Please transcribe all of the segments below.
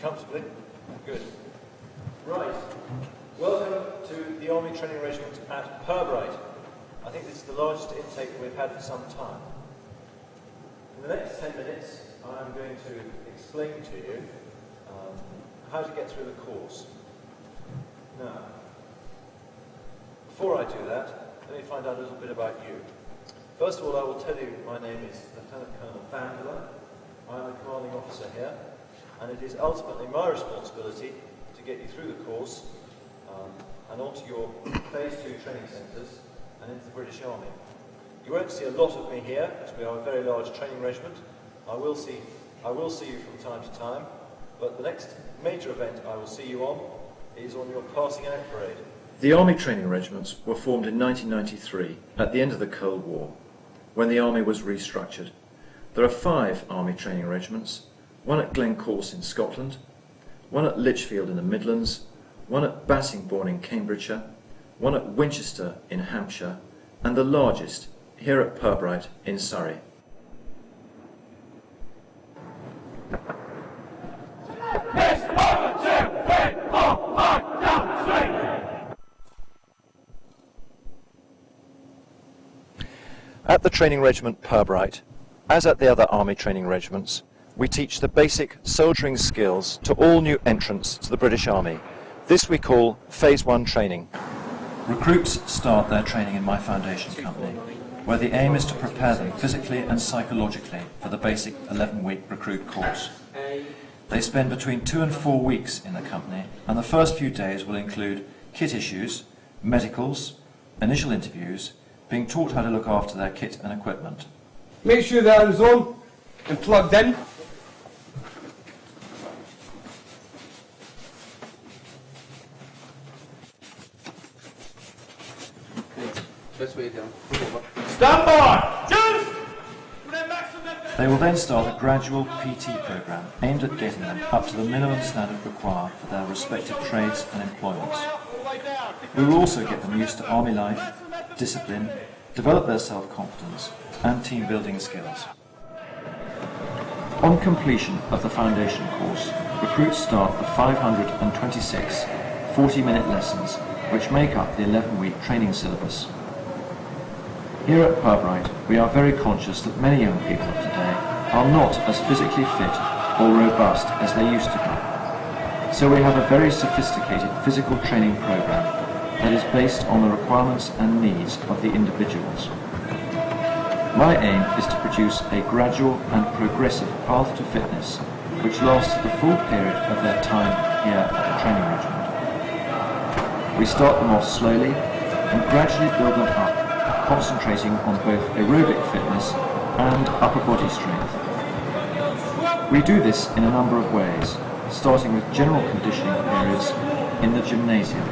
comfortably. Good. Right. Welcome to the Army Training Regiment at Pirbright. I think this is the largest intake we've had for some time. In the next 10 minutes, I'm going to explain to you how to get through the course. Now, before I do that, let me find out a little bit about you. First of all, I will tell you my name is Lieutenant Colonel Bandler. I'm the commanding officer here, and it is ultimately my responsibility to get you through the course and onto your Phase 2 training centres and into the British Army. You won't see a lot of me here, because we are a very large training regiment. I will see you from time to time, but the next major event I will see you on is on your passing out parade. The Army training regiments were formed in 1993 at the end of the Cold War, when the Army was restructured. There are 5 Army training regiments, one at Glencorse in Scotland, one at Lichfield in the Midlands, one at Bassingbourn in Cambridgeshire, one at Winchester in Hampshire, and the largest here at Pirbright in Surrey. At the training regiment Pirbright, as at the other Army training regiments, we teach the basic soldiering skills to all new entrants to the British Army. This we call Phase 1 training. Recruits start their training in my foundation company, where the aim is to prepare them physically and psychologically for the basic 11-week recruit course. They spend between 2 and 4 weeks in the company, and the first few days will include kit issues, medicals, initial interviews, being taught how to look after their kit and equipment. Make sure they're on zone and plugged in. This way down. Stand by! They will then start a gradual PT programme aimed at getting them up to the minimum standard required for their respective trades and employments. We will also get them used to Army life, discipline, develop their self-confidence and team-building skills. On completion of the foundation course, recruits start the 526 40-minute lessons which make up the 11-week training syllabus. Here at Pirbright, we are very conscious that many young people of today are not as physically fit or robust as they used to be. So we have a very sophisticated physical training program that is based on the requirements and needs of the individuals. My aim is to produce a gradual and progressive path to fitness which lasts the full period of their time here at the training regiment. We start them off slowly and gradually build them up, concentrating on both aerobic fitness and upper body strength. We do this in a number of ways, starting with general conditioning periods in the gymnasium.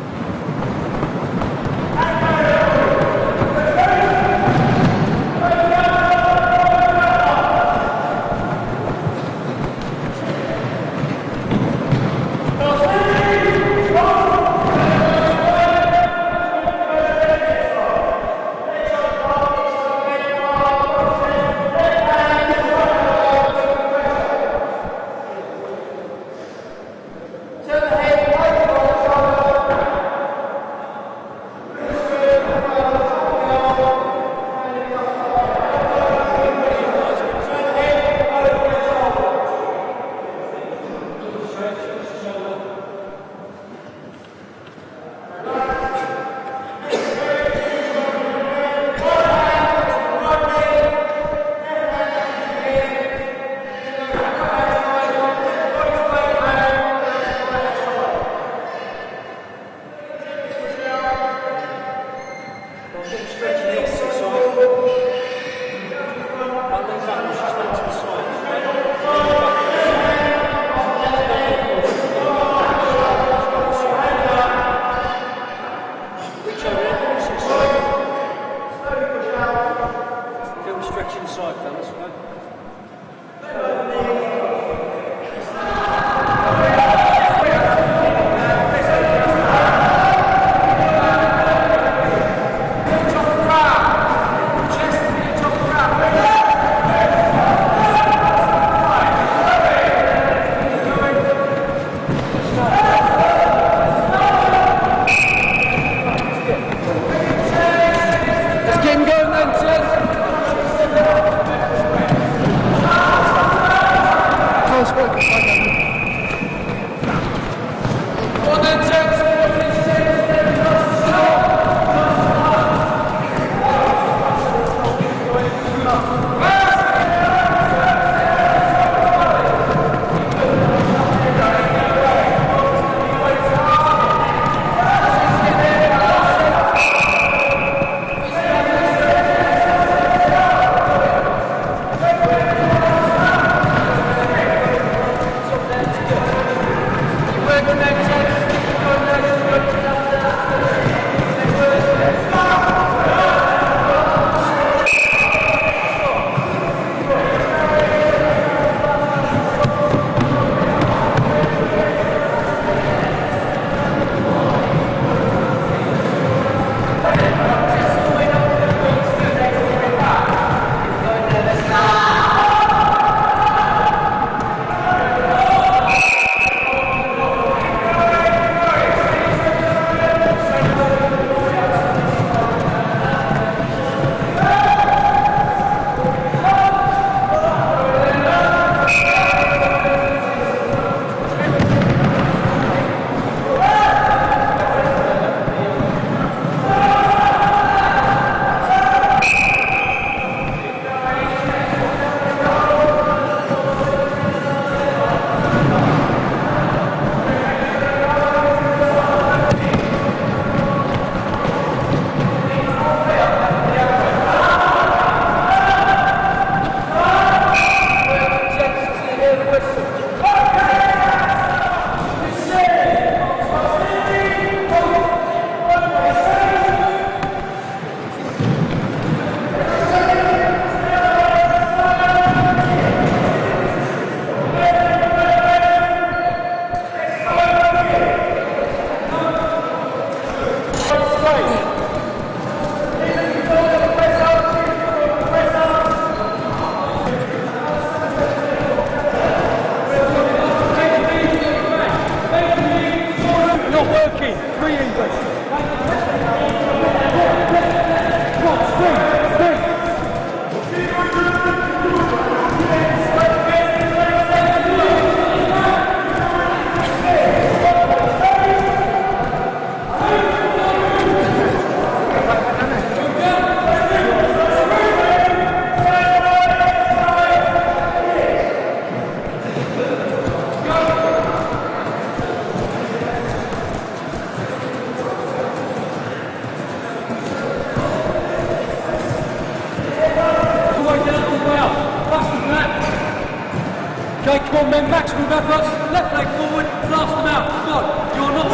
Come on, men, maximum effort. Left leg forward, blast them out. Come on, you're not...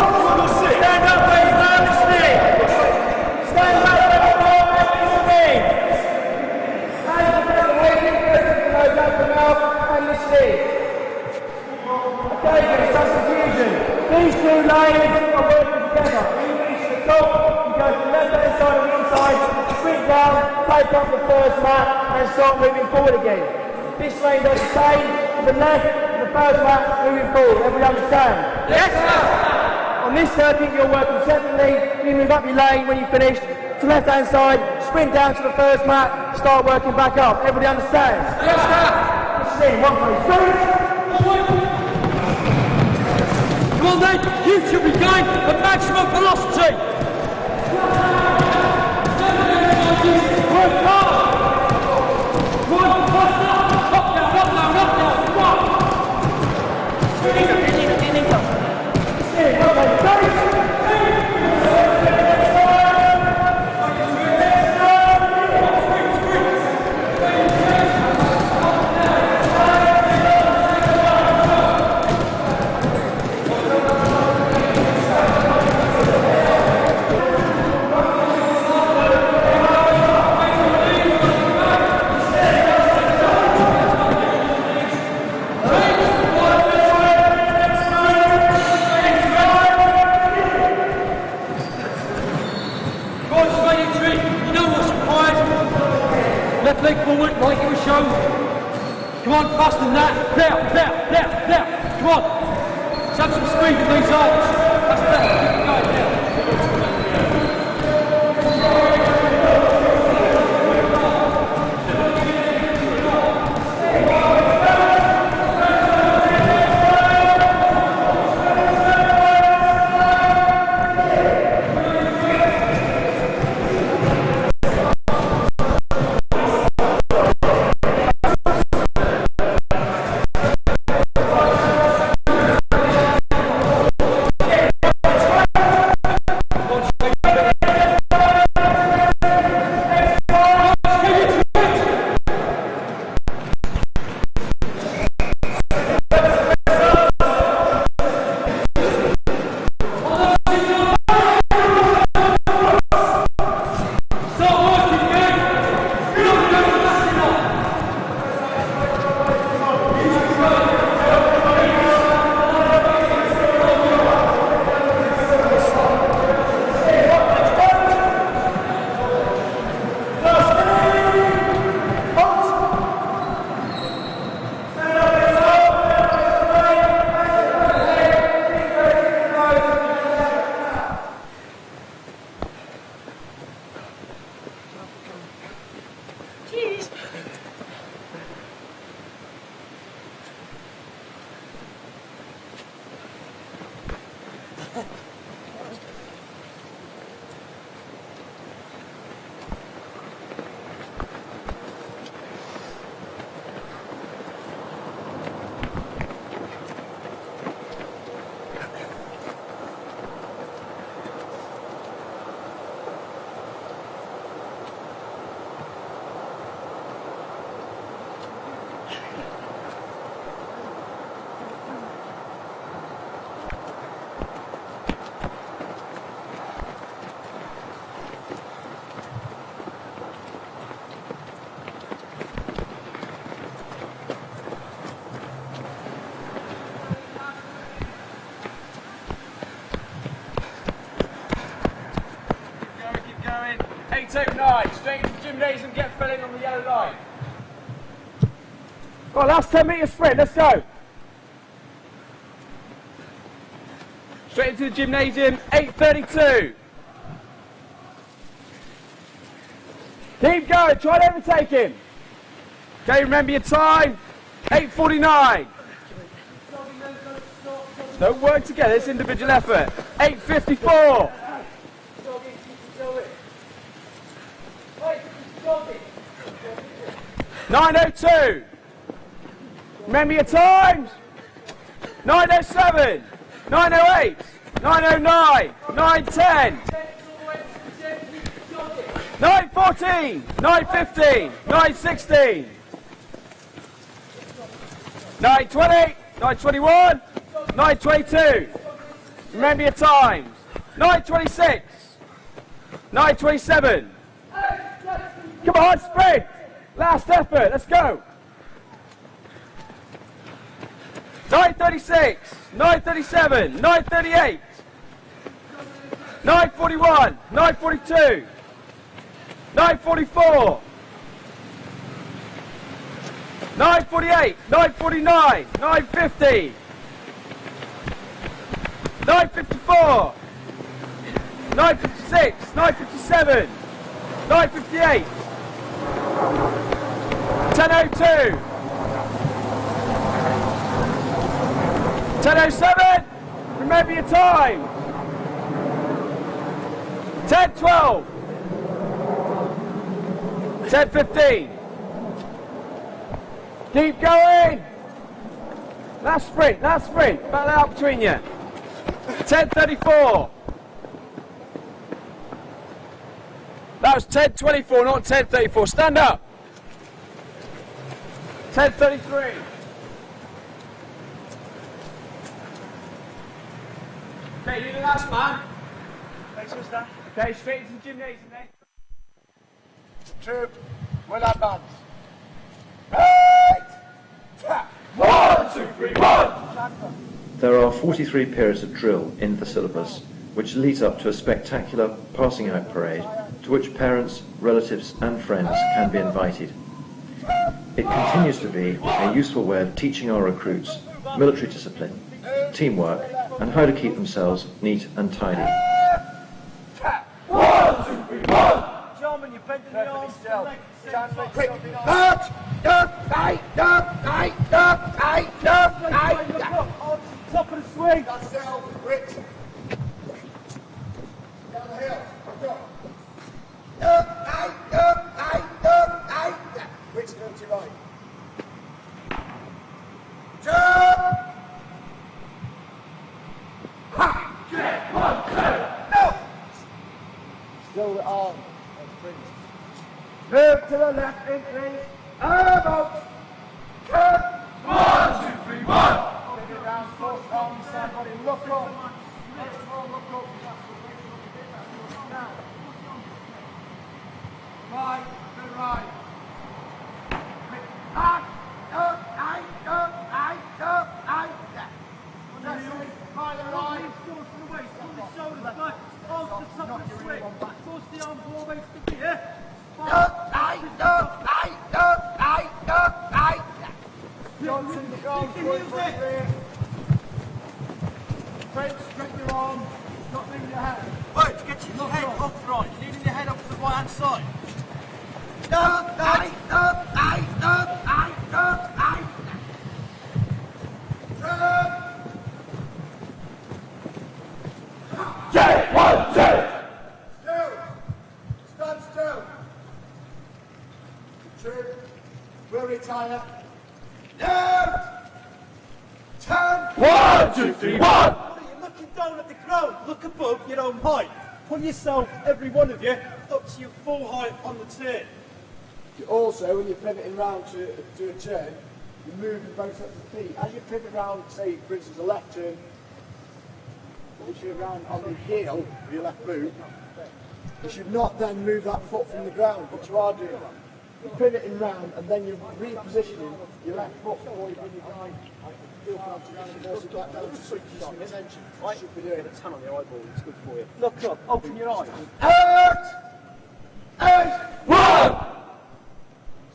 Stand up where you are listening. Stand up where you are listening. Hands up the way, nose out the mouth and listening. Okay, there's some confusion. These two lanes are working together. When you reach the top, you go to the left-hand side and the inside, sprint down, take up the first mat and start moving forward again. This lane does the same, to the left, the first mat, moving forward. Everybody understand? Yes, sir! On this circuit, you're working separately. You move up your lane when you finish to the left-hand side, sprint down to the first mat, start working back up. Everybody understands? Yes, sir! Let's see. 1, 2, 3. Come on, then, you should be going at maximum velocity. Work hard. One, faster. Up down, up down, up down. Come on. Left leg forward, like it was shown. Come on, faster than that. There. Come on. Let's have some speed with these arms. That's better. Keep it going now. Straight into the gymnasium, get filling on the yellow line. Right, last 10 metre sprint, let's go. Straight into the gymnasium, 8:32. Keep going, try to overtake him. Okay, remember your time, 8:49. Don't work together, it's individual effort. 8:54. 9:02. Remember your times. 9:07. 9:08. 9:09. 9:10. 9:14. 9:15. 9:16. 9:20, 9:21, 9:22. Remember your times. 9:26, 9:27. Come on, sprint. Last effort, let's go. 9:36, 9:37, 9:38, 9:41, 9:42, 9:44, 9:48, 9:49, 9:50, 9:54, 9:56, 9:57, 9:58, 10:02, 10:07, remember your time. 10:12, 10:15. Keep going. Last sprint, battle out between you. 10:34. That was 10:24, not 10:34. Stand up. 10:33. Okay, you're the last man. Thanks for that. Okay, straight into the gymnasium then. Troop, will advance. Right! Tap! 1, 2, 3, 1! There are 43 periods of drill in the syllabus, which leads up to a spectacular passing out parade to which parents, relatives and friends can be invited. It continues to be a useful way of teaching our recruits military discipline, teamwork and how to keep themselves neat and tidy. 1, 2, 3, 1! Gentlemen, you're bending the arms. Quick! March! Up! Tight! Up! Tight! Up! Tight! Up! Tight! Top of the swing. That's down, Rich. Down the hill. Go. Up! Tight! Up! Tight! Up! Tight! Rich, go to your right. Jump! Ha! Get 1, 2! No! Still the arm. Move to the left, increase. About. Cut. 1, 2, 3, 1. Bring it down, force on the side body. Look up. Look up. Now. Right, to the right. Up, up, right, up, right, up, right. That's it. By the right. Force to the waist, pull the shoulders back, arms to the top of the swing. Force the arms all the way to the feet, yeah? Up, right, up, right, up, right, up, right. Johnson, the arm, forward, rear. French, straighten your arm, not leaving your hand. Wait, get your head up right, leaning your head up to the right hand side. Up, right, up, right, up, right, up, right. Up. J, 1, 2. Still. Stand still. True. We'll retire. Left. Turn. 1, 2, 3, 1. You're looking down at the ground, look above your own height. Pull yourself, every one of you, up to your full height on the turn. Also, when you're pivoting round to a turn, you're moving both sets of feet. As you pivot round, say, for instance, a left turn, push you around on the heel of your left boot, you should not then move that foot from the ground, but you are doing that. You're pivoting round and then you're repositioning your left foot before you bring your guy heel down to ground and force it back down to switch some attention. You should be doing it. Hand on the eyeball, it's good for you. Look up, open your eyes. Out! 1!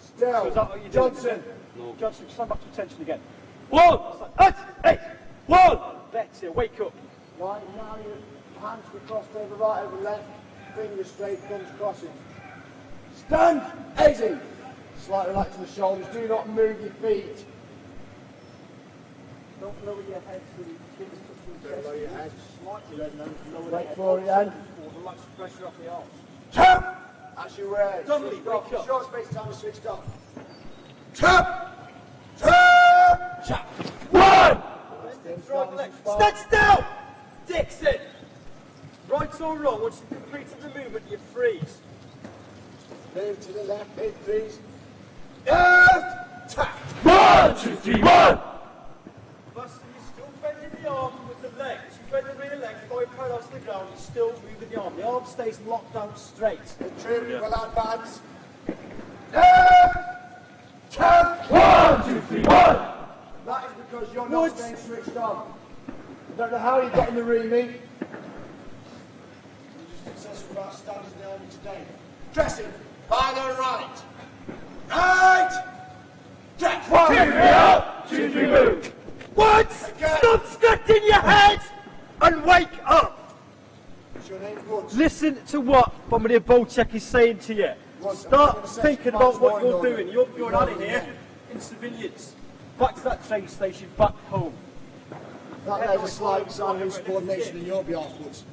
Still. So is that what you're doing? Johnson. No. Johnson, stand back to attention again. 1! 8! 1! Better, wake up. Right, now your hands be crossed over right, over left, fingers straight, thumbs crossing. Stand! Easy! Slightly relax the shoulders, do not move your feet. Don't lower your head so your fingers touch the chest. Lower your head. Slightly then, lower the Right head. forward then. Relax the pressure off the arms. Jump! That's your way. Donnelly, Switched off. wake up. Short space of time to switch off. Jump! Jump! Jump! 1! Stand still! Dixon! Right or wrong, once you've completed the movement, you freeze. Move to the left, increase. Left! Tap! 1, 2, 3, 1! to the ground, he's still moving the arm. The arm stays locked down straight. The troop will advance. 1, 2, 3, 1! That is because you're not staying switched on. I don't know how you got in the reaming. You're just successful about standards in the army today. Dressing by the right. Right! Dress! 1, 2, 3, up! 2, 3, move! What? Stop scratching your head and wake up! What's your name, Woods? Listen to what Bombardier Bolchek is saying to you. Start thinking about what you're doing. You're out of here in civilians. Back to that train station, back home. That there's a slight sign of insubordination in your behalf, Woods.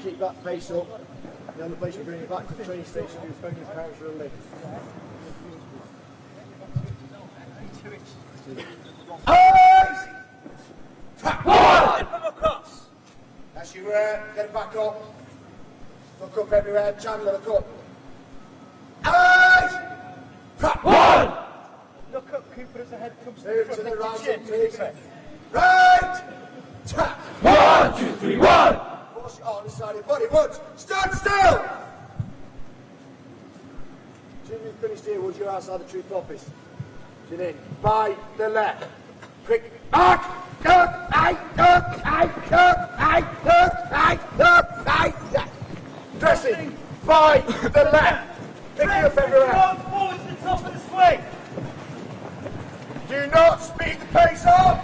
Keep that pace up. The only place you bring you back to the train station, your phone your parents for a lift. Eyes! Across! As you get back up. Look up everywhere, Chandler, look up. Eyes! 1! Look up, Cooper, as the head comes through to the right, please. Right! Tap! 1, 2, 3, 1! Force your arm inside your body, Woods. Stand still! Jim, you finished here, Woods, you're outside the troop office. Get in. By the left. Quick. Mark! Dressing. By the left. Pick you up everywhere. Forward to the top of the swing. Do not speed the pace up.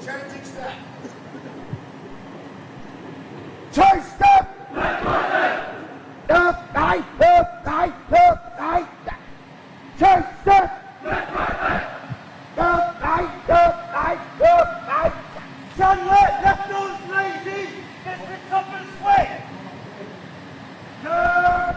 Changing step. Change step. Left, right, left. Left, right, left, right, left, right. Change step. Left, right, left. Left, right, left, right, left, right. Turn left those lazy. Get to the top of the swing. Turn.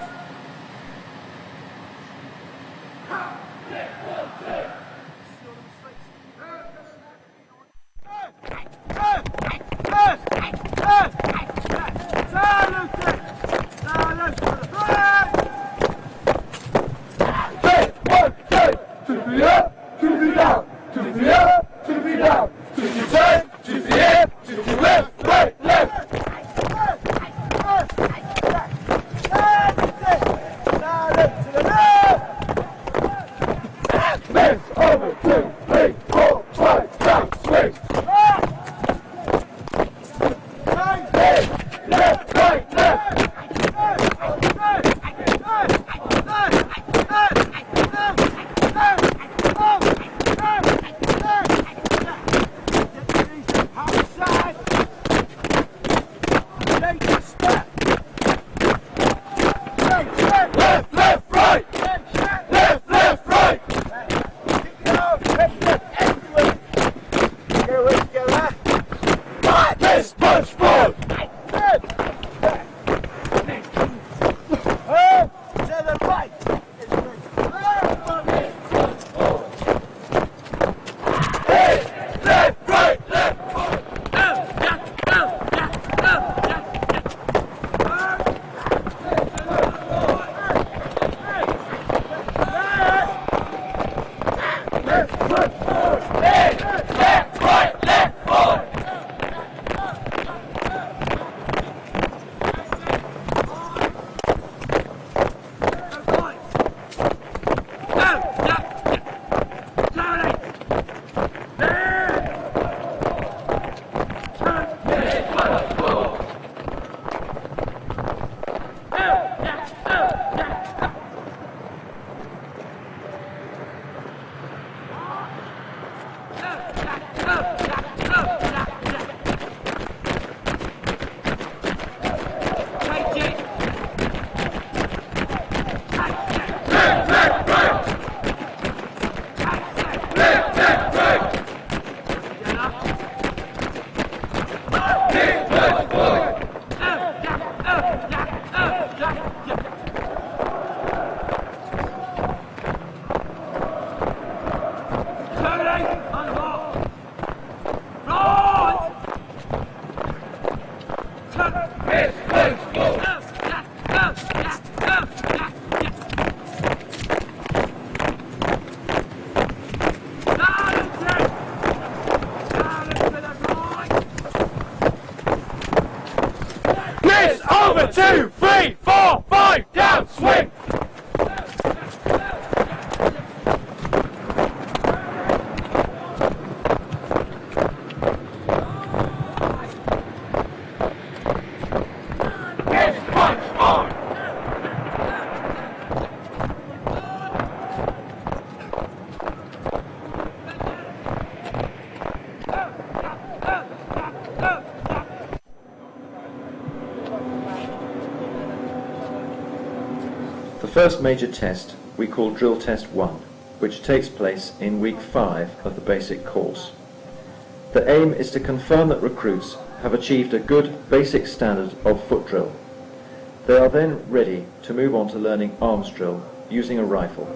2, 3, 4, 5, down, swing! The first major test we call Drill Test 1, which takes place in week 5 of the basic course. The aim is to confirm that recruits have achieved a good basic standard of foot drill. They are then ready to move on to learning arms drill using a rifle.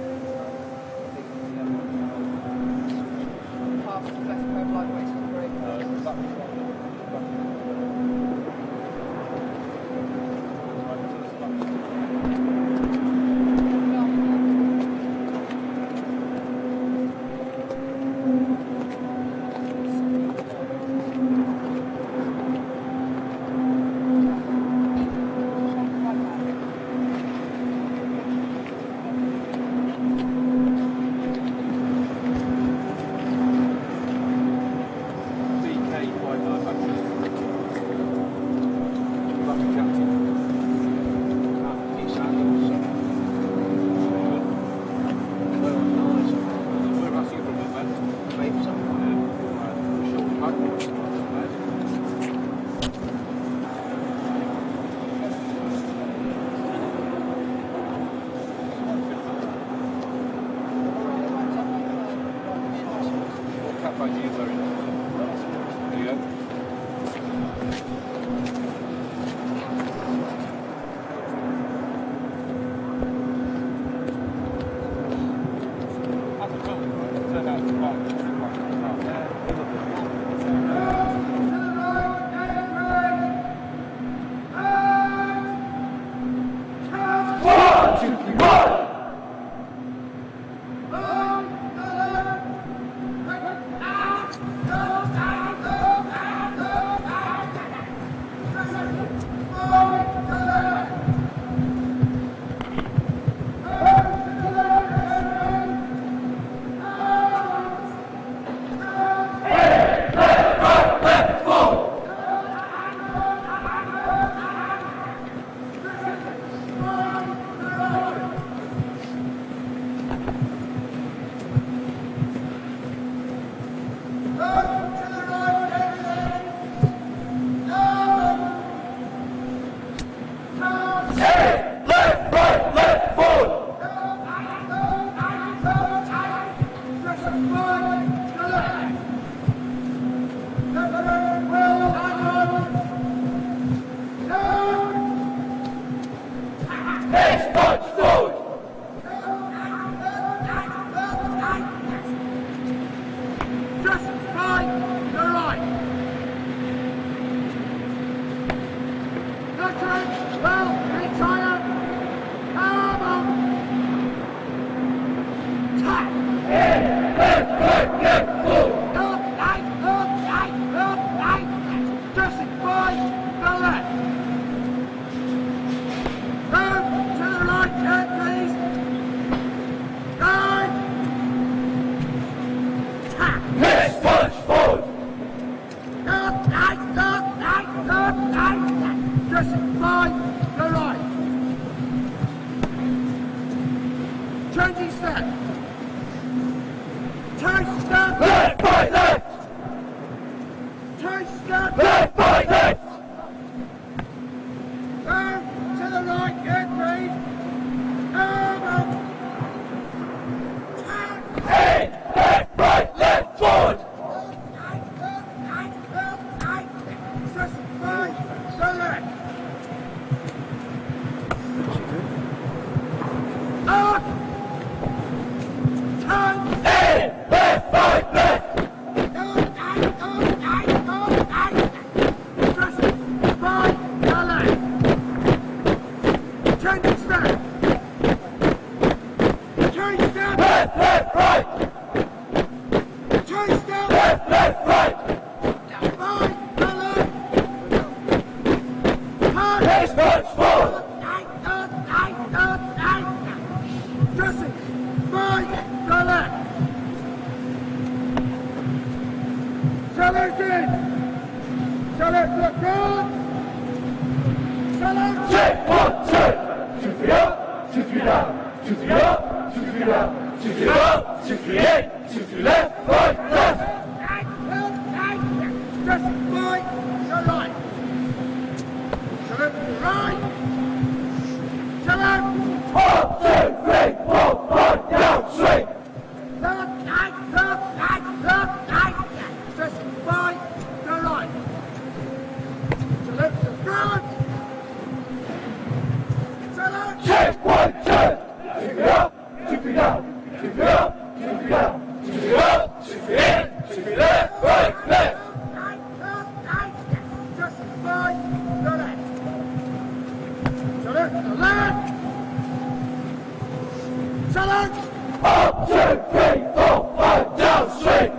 Changing step. Turn step. Left, right, left. Turn step. Left, right, left. Turn to the right, good, please. Turn. Left, right, left, forward. Go left. Up. Turn. Left, right, left. Left, right. Salute to the front. Salute. Check, 1, 2. 2, 3 up, 2, 3 down. 2, 3 up, 2, 3 down. 2, 3 up, 2, 3 in. 2, 3 left, right, left. Just right, to right. Salute to the right. Salute. 1, 2, 3, 4, 5, down, straight. Just right, to right. Salute to the front. Salute. Check, 1, 2. 2 feet up, 2 feet down. 2 feet up, 2 feet down. 2 feet up, 2 feet in. 2 feet left, right, left. Just right, to left. Salute to the left. Salute. 1, 2, 3, 4, 5, down, straight.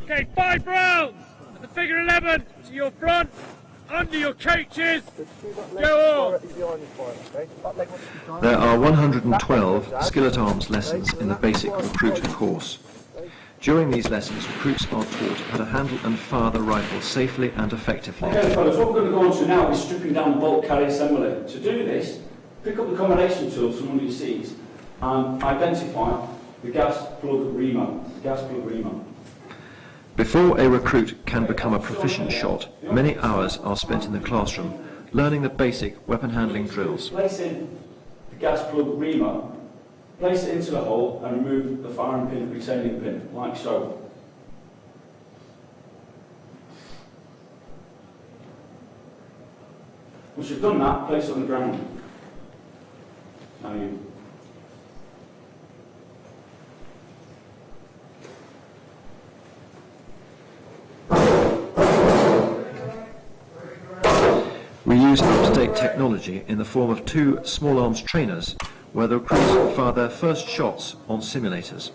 Okay, 5 rounds at the figure 11 to your front, under your coaches, go on. There are 112 skill at arms lessons in the basic recruit course. During these lessons, recruits are taught how to handle and fire the rifle safely and effectively. Okay fellas, what we're going to go on to now is stripping down the bolt carry assembly. To do this, pick up the combination tools from under your seats and identify the gas plug remote. Before a recruit can become a proficient shot, many hours are spent in the classroom learning the basic weapon handling drills. Place in the gas plug remote, place it into the hole and remove the firing pin and retaining pin, like so. Once you've done that, place it on the ground. Now you. We use up-to-date technology in the form of 2 small arms trainers where the recruits fire their first shots on simulators.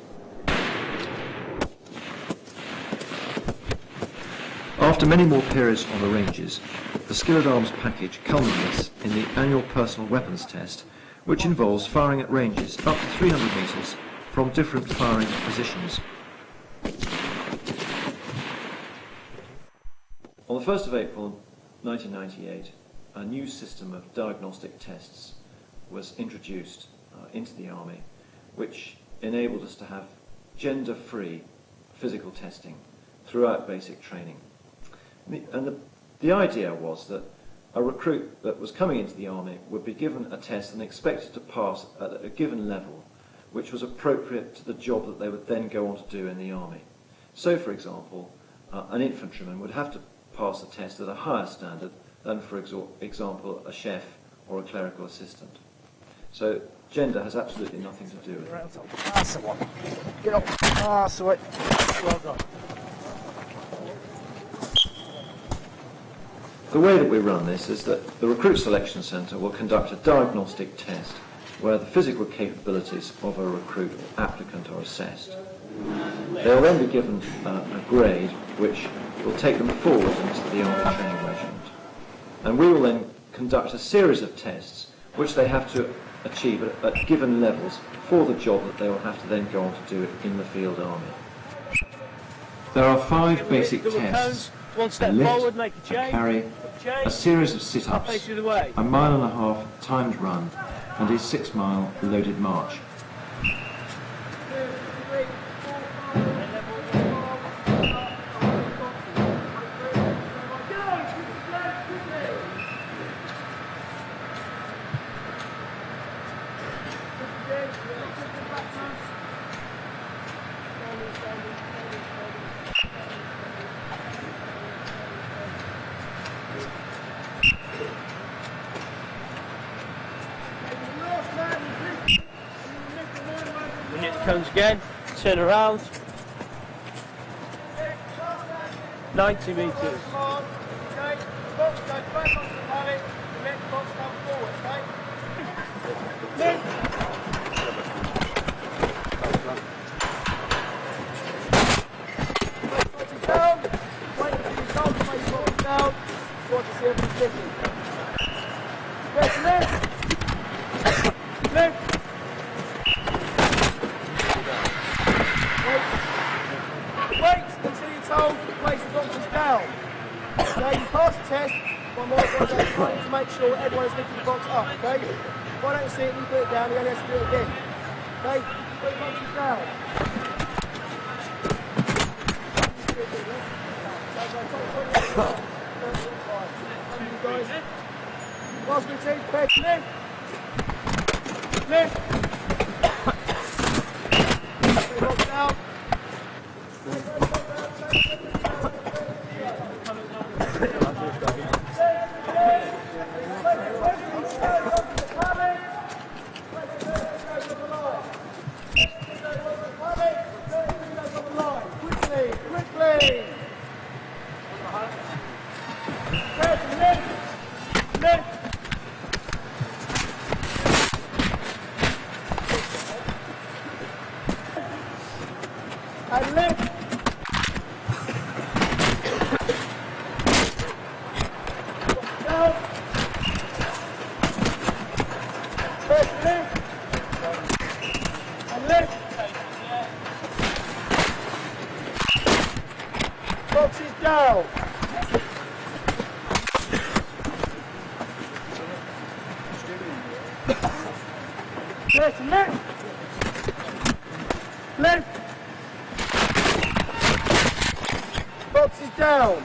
After many more periods on the ranges, the Skill at Arms package culminates in the annual personal weapons test, which involves firing at ranges up to 300 metres from different firing positions. On the 1st of April 1998, a new system of diagnostic tests was introduced into the Army, which enabled us to have gender-free physical testing throughout basic training. The idea was that a recruit that was coming into the Army would be given a test and expected to pass at a given level, which was appropriate to the job that they would then go on to do in the Army. So, for example, an infantryman would have to pass the test at a higher standard than, for example, a chef or a clerical assistant. So gender has absolutely nothing to do with it. That's the one. Get up. That's it. Well done. The way that we run this is that the Recruit Selection Centre will conduct a diagnostic test where the physical capabilities of a recruit or applicant are assessed. They will then be given a grade which will take them forward into the Army Training Regiment. And we will then conduct a series of tests which they have to achieve at given levels for the job that they will have to then go on to do it in the field army. There are 5 basic tests: a lift, a carry, a series of sit-ups, a 1.5 mile timed run, and a 6-mile loaded march. Cones again, turn around, 90 metres. lifting the box up, okay? If I don't see it, you put it down, he only has to do it again. Okay? Put the boxes down. You guys. Last routine, prepare to lift. Lift. Put the box down. Quickly. Lift. And lift. Down. First lift. And lift. Boxes down. First lift. Lift. Boxes down.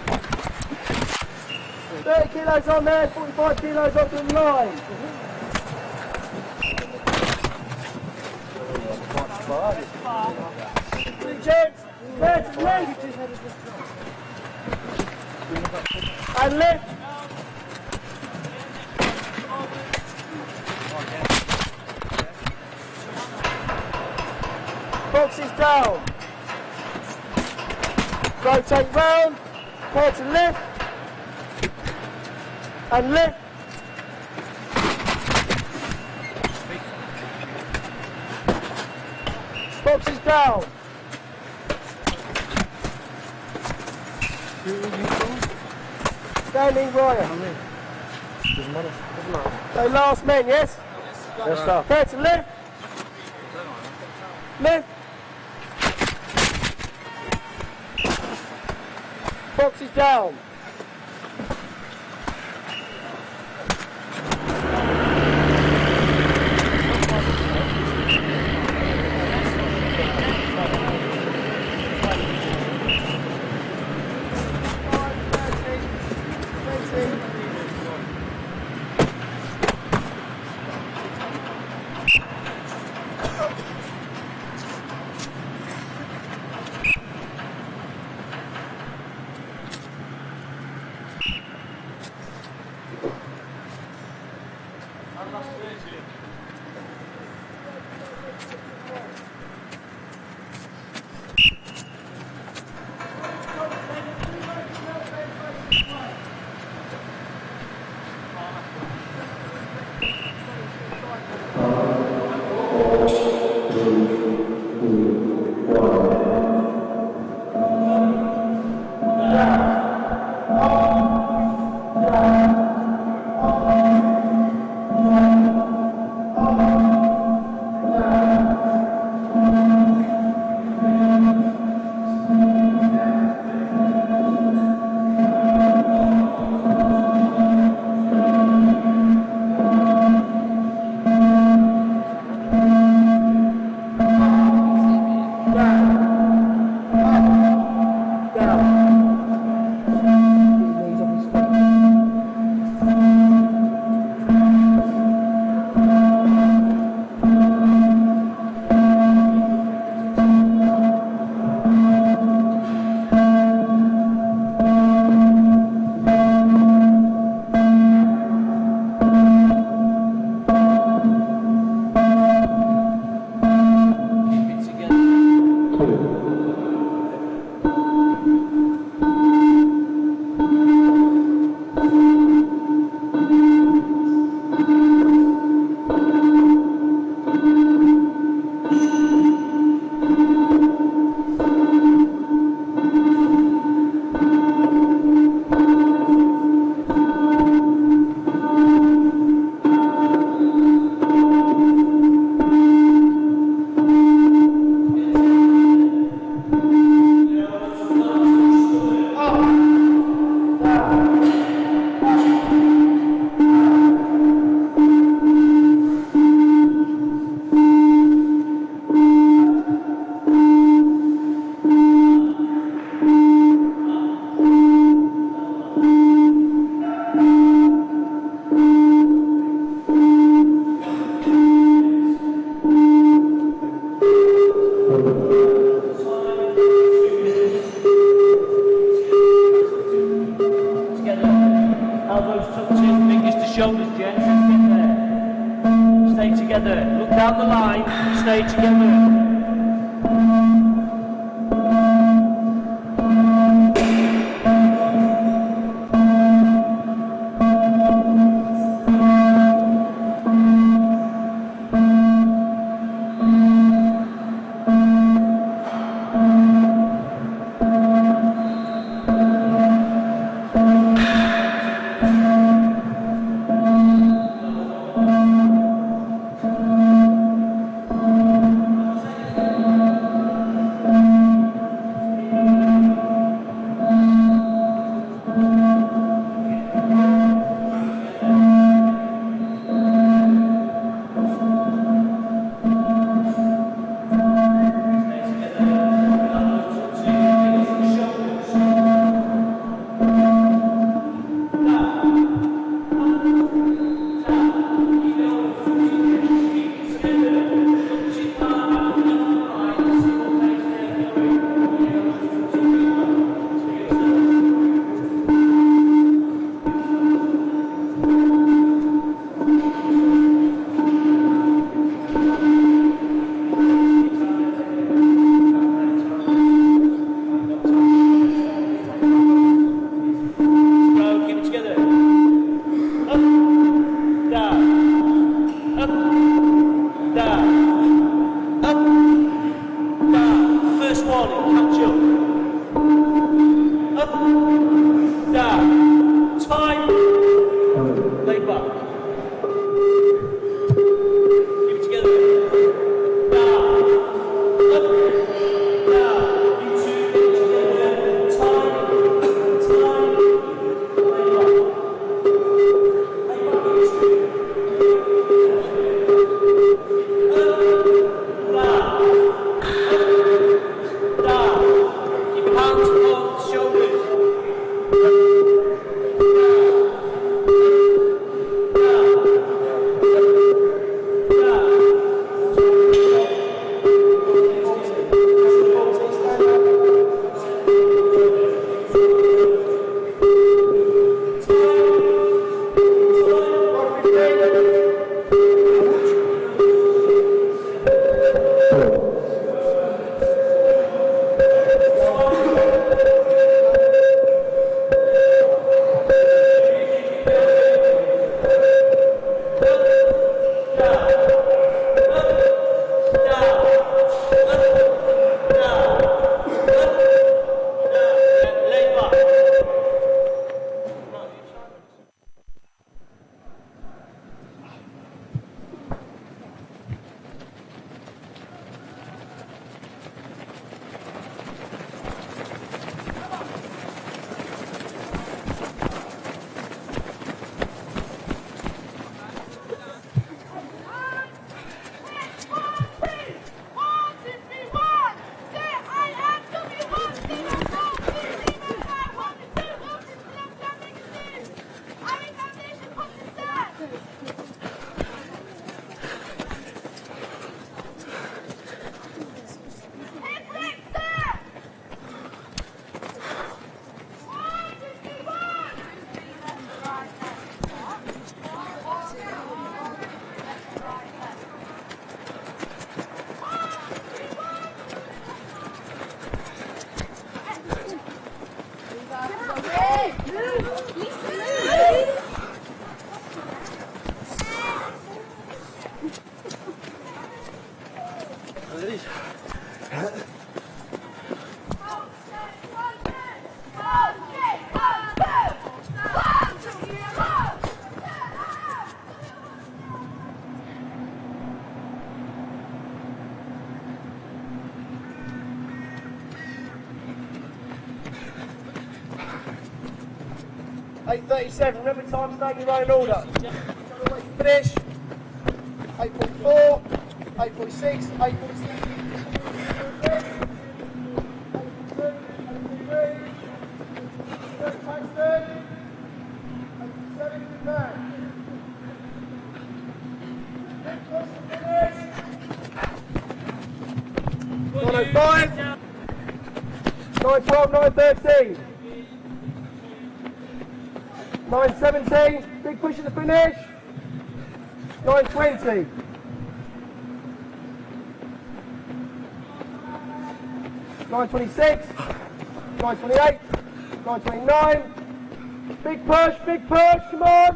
30 kilos on there, 45 kilos up to the line. Three jets. First lift. And lift. Boxes down. Rotate round. Prepare to lift. And lift. Boxes down. Standing wire. So last men, yes? Yes, sir. Prepare to lift. Lift. Boxes down. stay together. Look down the line, stay together. Remember time staying in running order. Finish. 8.4, 8.6, 8.6. Five, 912, 913, 917, big push at the finish, 920, 926, 928, 929. Big push, come on.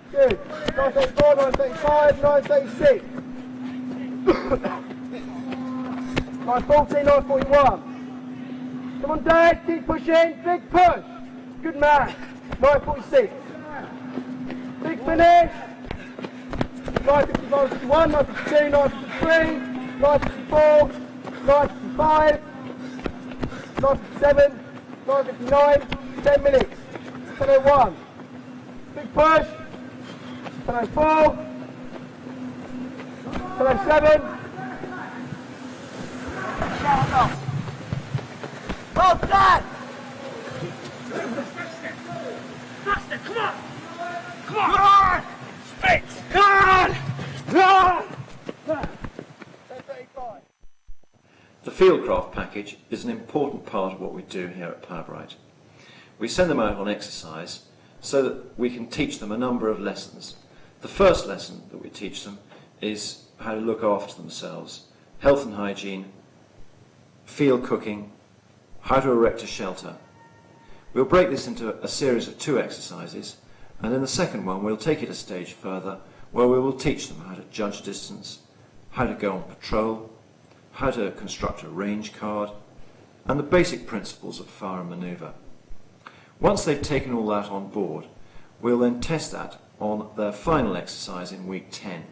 Good. 934, 935, 936. 940, 941. Come on, Dad, keep pushing. Big push. Good man. 946. Big finish. 950, 951, 952, 953, 954, 955, 957, 959. 10 minutes. 10:01. Big push. 10:04. 10:07. Oh, Dad! Faster, come on! Come on! Come on! Sphinx! Come on! Come on! 10:35. The Fieldcraft package is an important part of what we do here at Powerbright. We send them out on exercise so that we can teach them a number of lessons. The first lesson that we teach them is how to look after themselves, health and hygiene, field cooking, how to erect a shelter. We'll break this into a series of 2 exercises, and in the second one we'll take it a stage further where we will teach them how to judge distance, how to go on patrol, how to construct a range card, and the basic principles of fire and manoeuvre. Once they've taken all that on board, we'll then test that on their final exercise in week 10.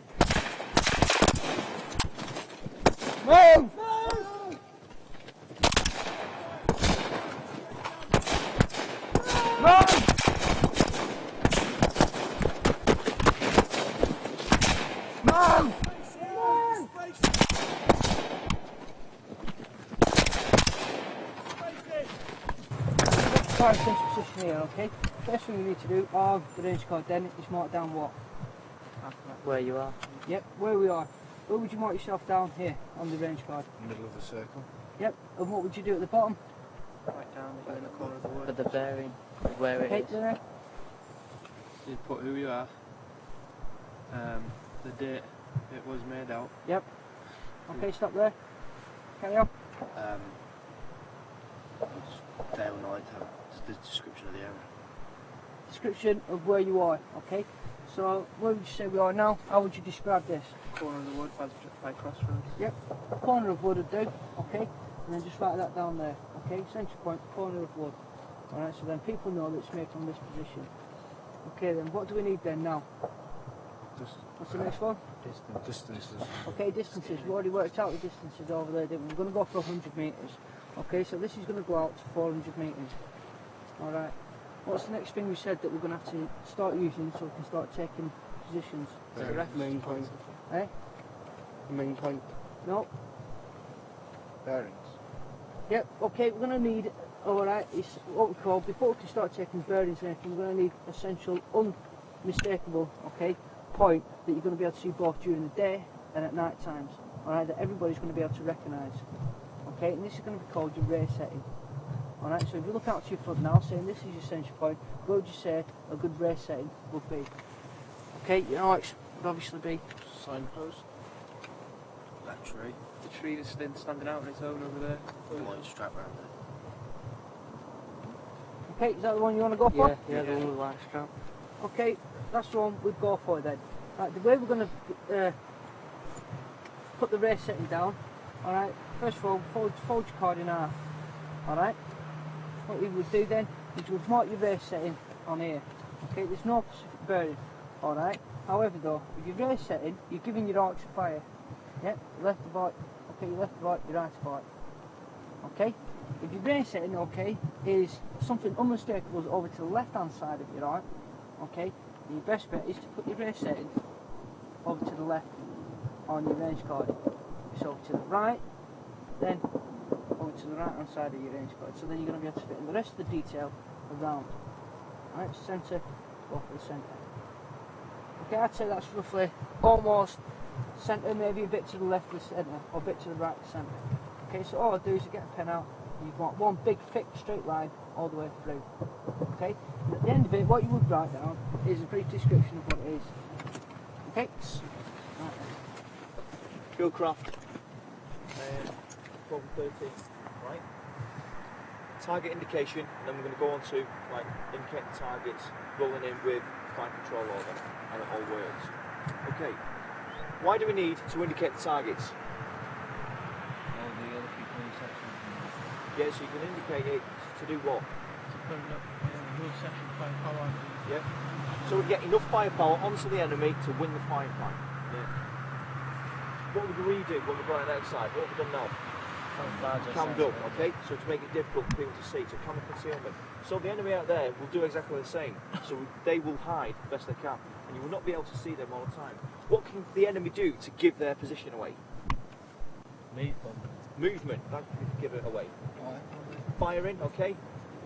Move! Fire central position here, okay? First thing you need to do on the range card then is mark down what? Where you are. Yep, where we are. Where would you mark yourself down here on the range card? Middle of the circle. Yep, and what would you do at the bottom? Right down in the corner of the wood. For the bearing of where it Okay, is. there. You put who you are, the date it was made out, Yep. Okay, stop there. Carry on. day or night time. It's the description of the area. Description of where you are, okay? So, where would you say we are now? How would you describe this? Corner of the wood by crossroads. Yep, corner of wood would do, okay? And then just write that down there, okay? Central point, corner of wood. Alright, so then people know that it's made from this position. Okay then, what do we need then now? What's the next one? Distances. Okay, distances. We already worked out the distances over there, didn't we? We're going to go for 100 metres. Okay, so this is going to go out to 400 metres. Alright. What's the next thing we said that we're going to have to start using so we can start taking positions? Main point. Eh? Main point. No? Bearings. Yep, okay, we're going to need, alright, it's what we call, before we can start taking bearings and anything, we're going to need essential, unmistakable, okay, point that you're going to be able to see both during the day and at night times. Alright, that everybody's going to be able to recognise. Okay, and this is going to be called your ray setting. Alright, so if you look out to your front now, saying this is your central point, what would you say a good ray setting would be? Okay, you know, it would obviously be Signpost. That tree. The tree that's standing out on its own over there. Light strap around there. okay, is that the one you want to go for? Yeah, the one with the light strap. Okay, that's the one we'd go for then. Right, the way we're going to put the ray setting down, alright, first of all, fold your card in half, alright? What you would do then is you would mark your ray setting on here, okay, there's no specific bearing, alright? However though, with your ray setting, you're giving your arcs of fire, yep, left to right, okay, your left to right, your right to right, okay? If your ray setting, okay, is something unmistakable over to the left hand side of your arc, okay, your best bet is to put your ray setting over to the left on your range card. So over to the right, then over to the right hand side of your range card. So then you're going to be able to fit in the rest of the detail around. Right, centre, go for the centre. Okay, I'd say that's roughly almost centre, maybe a bit to the left of the centre, or a bit to the right of the centre. Okay, so all I do is get a pen out, and you've got one big thick straight line all the way through. Okay, and at the end of it, what you would write down is a brief description of what it is. Okay, right then. Fieldcraft. 12:30. Right. target indication, and then we're going to go on to like indicate the targets, rolling in with fire control order, and it all works. Okay, why do we need to indicate the targets? All the other people in the section. Yeah, so you can indicate it to do what? To put it up in your section firepower. Yeah. So we get enough firepower onto the enemy to win the firefight. Yeah. What would we do when we're going outside? What have we done now? Cammed up, okay? So to make it difficult for people to see, so camera concealment. So the enemy out there will do exactly the same. So they will hide the best they can, and you will not be able to see them all the time. What can the enemy do to give their position away? Movement, that can give it away. Firing, okay?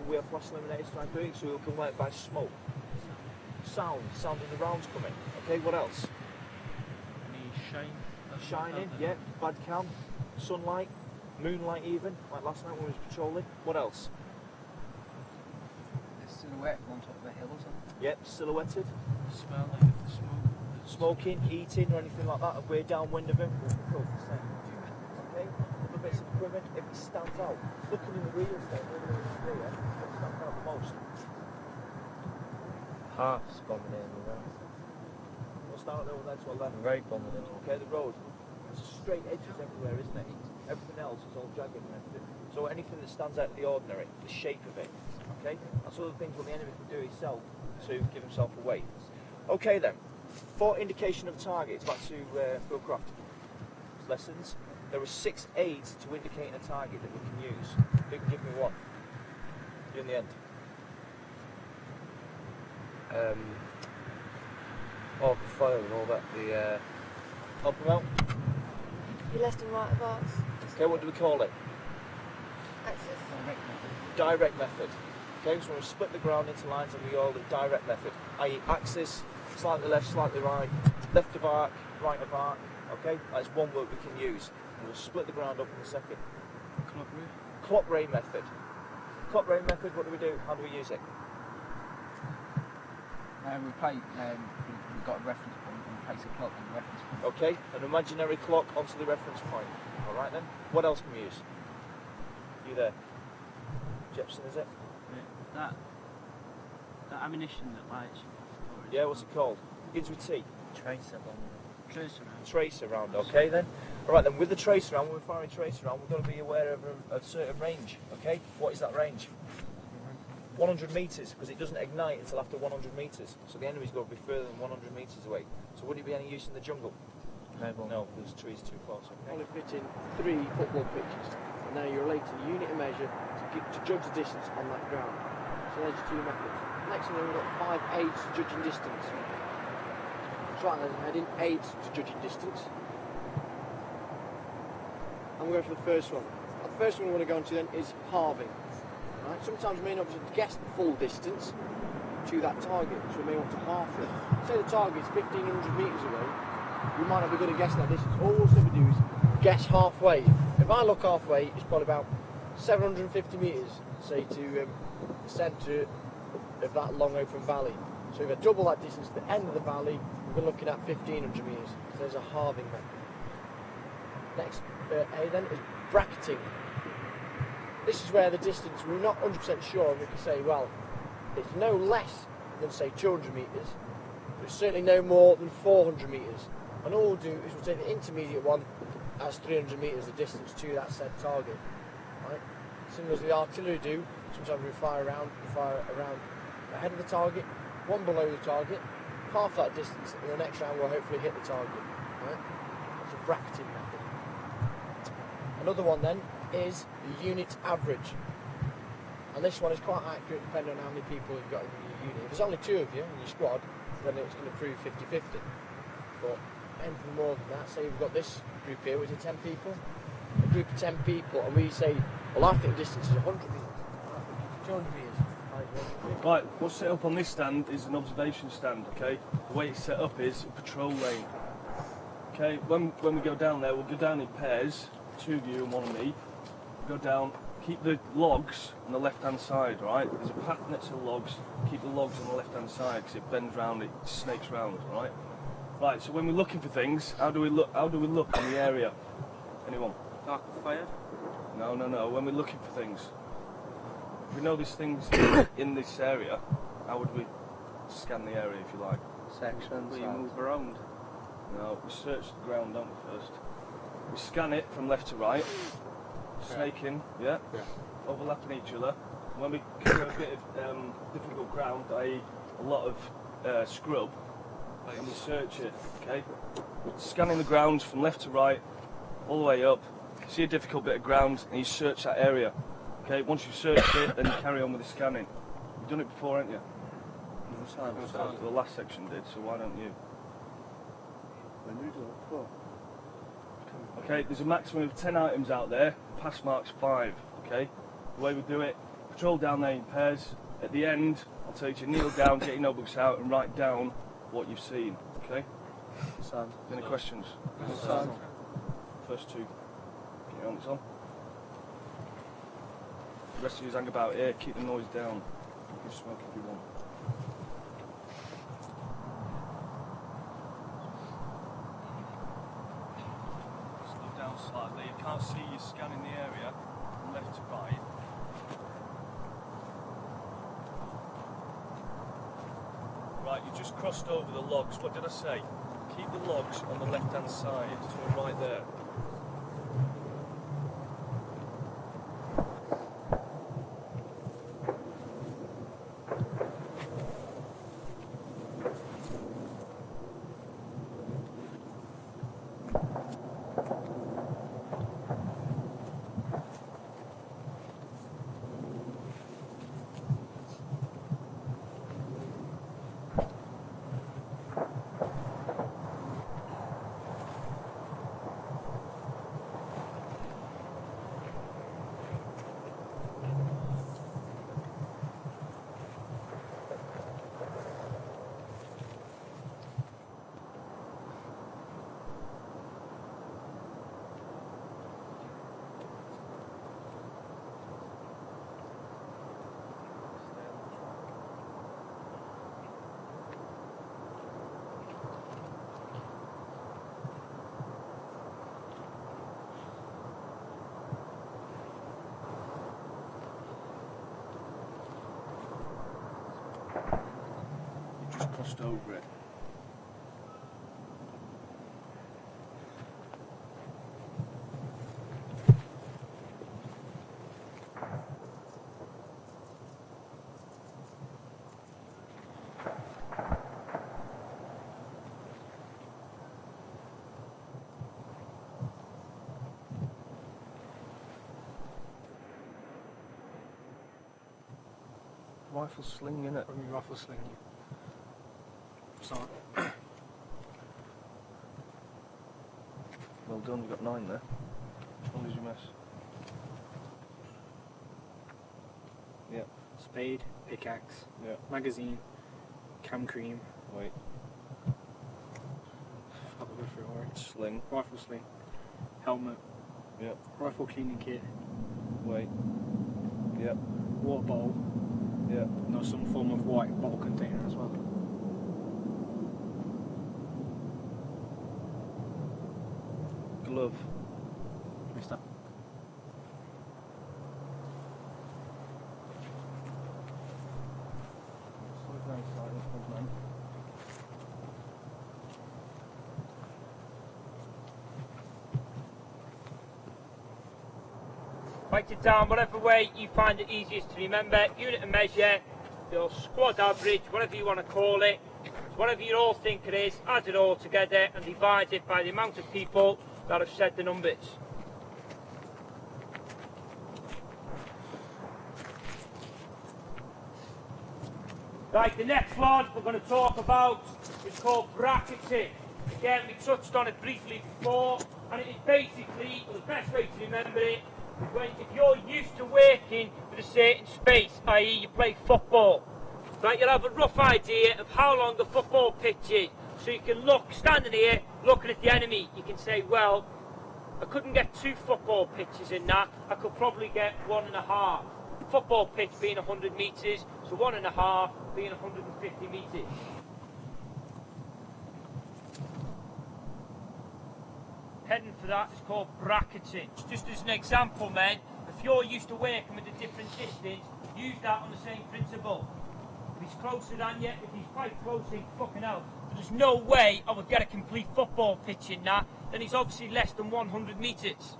We have flash eliminators trying to do it, so we'll come out by smoke. Sound of the rounds coming. Okay, what else? Any shine? Shining, yeah, bad cam, sunlight, moonlight even, like last night when we was patrolling. What else? A silhouette on top of a hill or something. Yep, silhouetted. Smell like smoke. Smoking, eating or anything like that, if we're downwind of him, we'll go for the same. Okay, other bits of equipment, if it stands out. Looking in the wheels there, really clear, what stands out the most? Half's bombing in the road. We'll start there with that to our left. Road bombing in. Okay, the road. It's straight edges everywhere, isn't it? Everything else is all jagged and everything. So anything that stands out of the ordinary, the shape of it, okay? That's all the things what the enemy can do himself to give himself away. Okay then, for indication of targets, back to Philcraft lessons, there are 6 aids to indicating a target that we can use. Who can give me one? You in the end. Fire and all that. The Help them out. Your left and right of arcs. Okay, what do we call it? Axis. Direct method. Okay, so we split the ground into lines and we call it direct method, i.e. axis, slightly left, slightly right, left of arc, right of arc. Okay, that's one word we can use. And we'll split the ground up in a second. Clock ray method. Clock ray method, what do we do? How do we use it? We play, we've got a reference point and we place a clock on the reference point. Okay, an imaginary clock onto the reference point. Alright then, what else can we use? You there? Jepson, is it? that ammunition that lights. Yeah, what's it called? Begins with T. Tracer bomb. Tracer round. Tracer round, okay then. Alright then, with the tracer round, when we're firing tracer round, we've got to be aware of a certain range, okay? What is that range? 100 metres, because it doesn't ignite until after 100 metres. So the enemy's got to be further than 100 metres away. So would it be any use in the jungle? No, because the tree's too close, okay? Only fit in 3 football pitches, and now you're relating a unit of measure to judge the distance on that ground. So there's your 2 methods. Next one, we've got 5 aids to judging distance. That's right, there's a heading, aids to judging distance. And we're going for the first one. The first one we want to go on to then is halving. Right? Sometimes we may not be able to guess the full distance to that target, so we may want to half it. Say the target's 1,500 metres away, we might not be good at guessing that distance. All we'll simply do is guess halfway. If I look halfway, it's probably about 750 metres, say, to the centre of that long open valley. So if I double that distance to the end of the valley, we're looking at 1,500 metres. So there's a halving method. Next A then is bracketing. This is where the distance, we're not 100% sure, and we can say, well, it's no less than, say, 200 metres, but it's certainly no more than 400 metres. And all we'll do is we'll take the intermediate one as 300 metres, the distance to that said target. Right? Similar as the artillery do, sometimes we fire around ahead of the target, one below the target, half that distance, and the next round we'll hopefully hit the target. Right? That's a bracketing method. Another one then is the unit average. And this one is quite accurate depending on how many people you've got in your unit. If there's only 2 of you in your squad, then it's going to prove 50-50. But anything more than that, say we've got this group here, which is 10 people, a group of 10 people, and we say, well, I think distance is 100 metres, I think it's 200 metres. Right, what's set up on this stand is an observation stand, okay? The way it's set up is a patrol lane. Okay, when we go down there, we'll go down in pairs, 2 of you and 1 of me. Go down, keep the logs on the left-hand side, right? There's a path next to the logs, keep the logs on the left-hand side because it bends round, it snakes round, right? Right, so when we're looking for things, how do we look in the area? Anyone? Dark of fire. No, when we're looking for things. If we know these things in this area, how would we scan the area, if you like? Sections. We move around. No, we search the ground, don't we, first? We scan it from left to right, snaking, yeah, overlapping each other. When we cover a bit of difficult ground, i.e. a lot of scrub, and we search it, okay? We're scanning the ground from left to right, all the way up. See a difficult bit of ground, and you search that area. Okay, once you've searched it, then you carry on with the scanning. You've done it before, haven't you? The last section did, so why don't you? Okay, there's a maximum of 10 items out there, pass mark's 5, okay? The way we do it, patrol down there in pairs. At the end, I'll tell you to kneel down, get your notebooks out and write down what you've seen, okay? Any questions? First two. Get your helmets on. The rest of you hang about here, keep the noise down. You can smoke if you want. Slow down slightly. You can't see you scanning the area from left to right. Right, you just crossed over the logs. What did I say? Keep the logs on the left-hand side, so right there. Just crossed over it. Rifle sling, innit? Rifle sling. Well done, you got 9 there. Which one did you miss? Yeah. Spade, pickaxe, Yeah. magazine, cam cream. Wait. I'll go through it already. Sling. Rifle sling, helmet, Yeah. rifle cleaning kit, Wait. Yeah. water bottle, Yeah. and some form of white bottle container as well. Glove. Missed that. Slow down slightly, front man. Write it down whatever way you find it easiest to remember. Unit and measure, your squad average, whatever you want to call it. Whatever you all think it is, add it all together and divide it by the amount of people that have said the numbers. Right, the next one we're going to talk about is called bracketing. Again, we touched on it briefly before, and it is basically, well, the best way to remember it is when, if you're used to working with a certain space, i.e. you play football, right, you'll have a rough idea of how long the football pitch is. So you can look, standing here, looking at the enemy, you can say, well, I couldn't get 2 football pitches in that, I could probably get 1.5. Football pitch being 100 metres, so 1.5 being 150 metres. Heading for that is called bracketing. Just as an example, men, if you're used to working with a different distance, use that on the same principle. If he's closer than you, if he's quite close, he's fucking out. There's no way I would get a complete football pitch in that, then he's obviously less than 100 metres.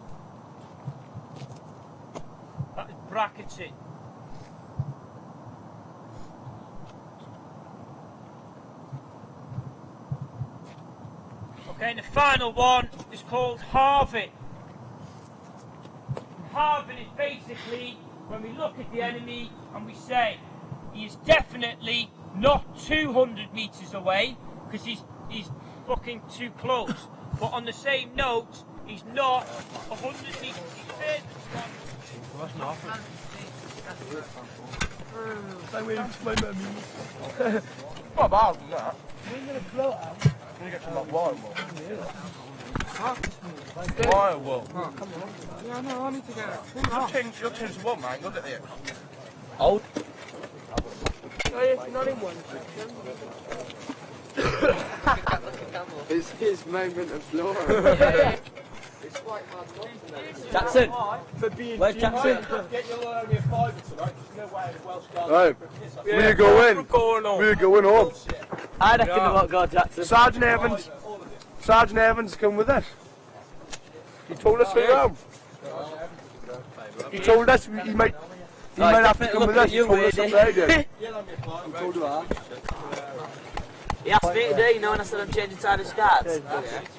That brackets it. Okay, and the final one is called halving. Halving is basically when we look at the enemy and we say he is definitely not 200 metres away because he's fucking too close. But on the same note, he's not 100 metres further. That's not. Stay with him, my mummy. What about that? We're going to float out. We're going to get some like wire wool. Wire wool. Oh, come on. Yeah, no, I need to get it. You'll change the what, man? Look at it. Old. Oh, it's not in one section. It's his moment of glory. It's quite hard not to know. Jackson! Where's Jackson? Get your only a fiver tonight. There's no way the Welsh guys. Right. Where you going? We're going home. I reckon they won't go, Jackson. Sergeant Evans, come with us. He told us we're home. He told us he might have to come with us. He told us on radio. He told you that. He asked me today, you know, when I said I'm changing side of cards.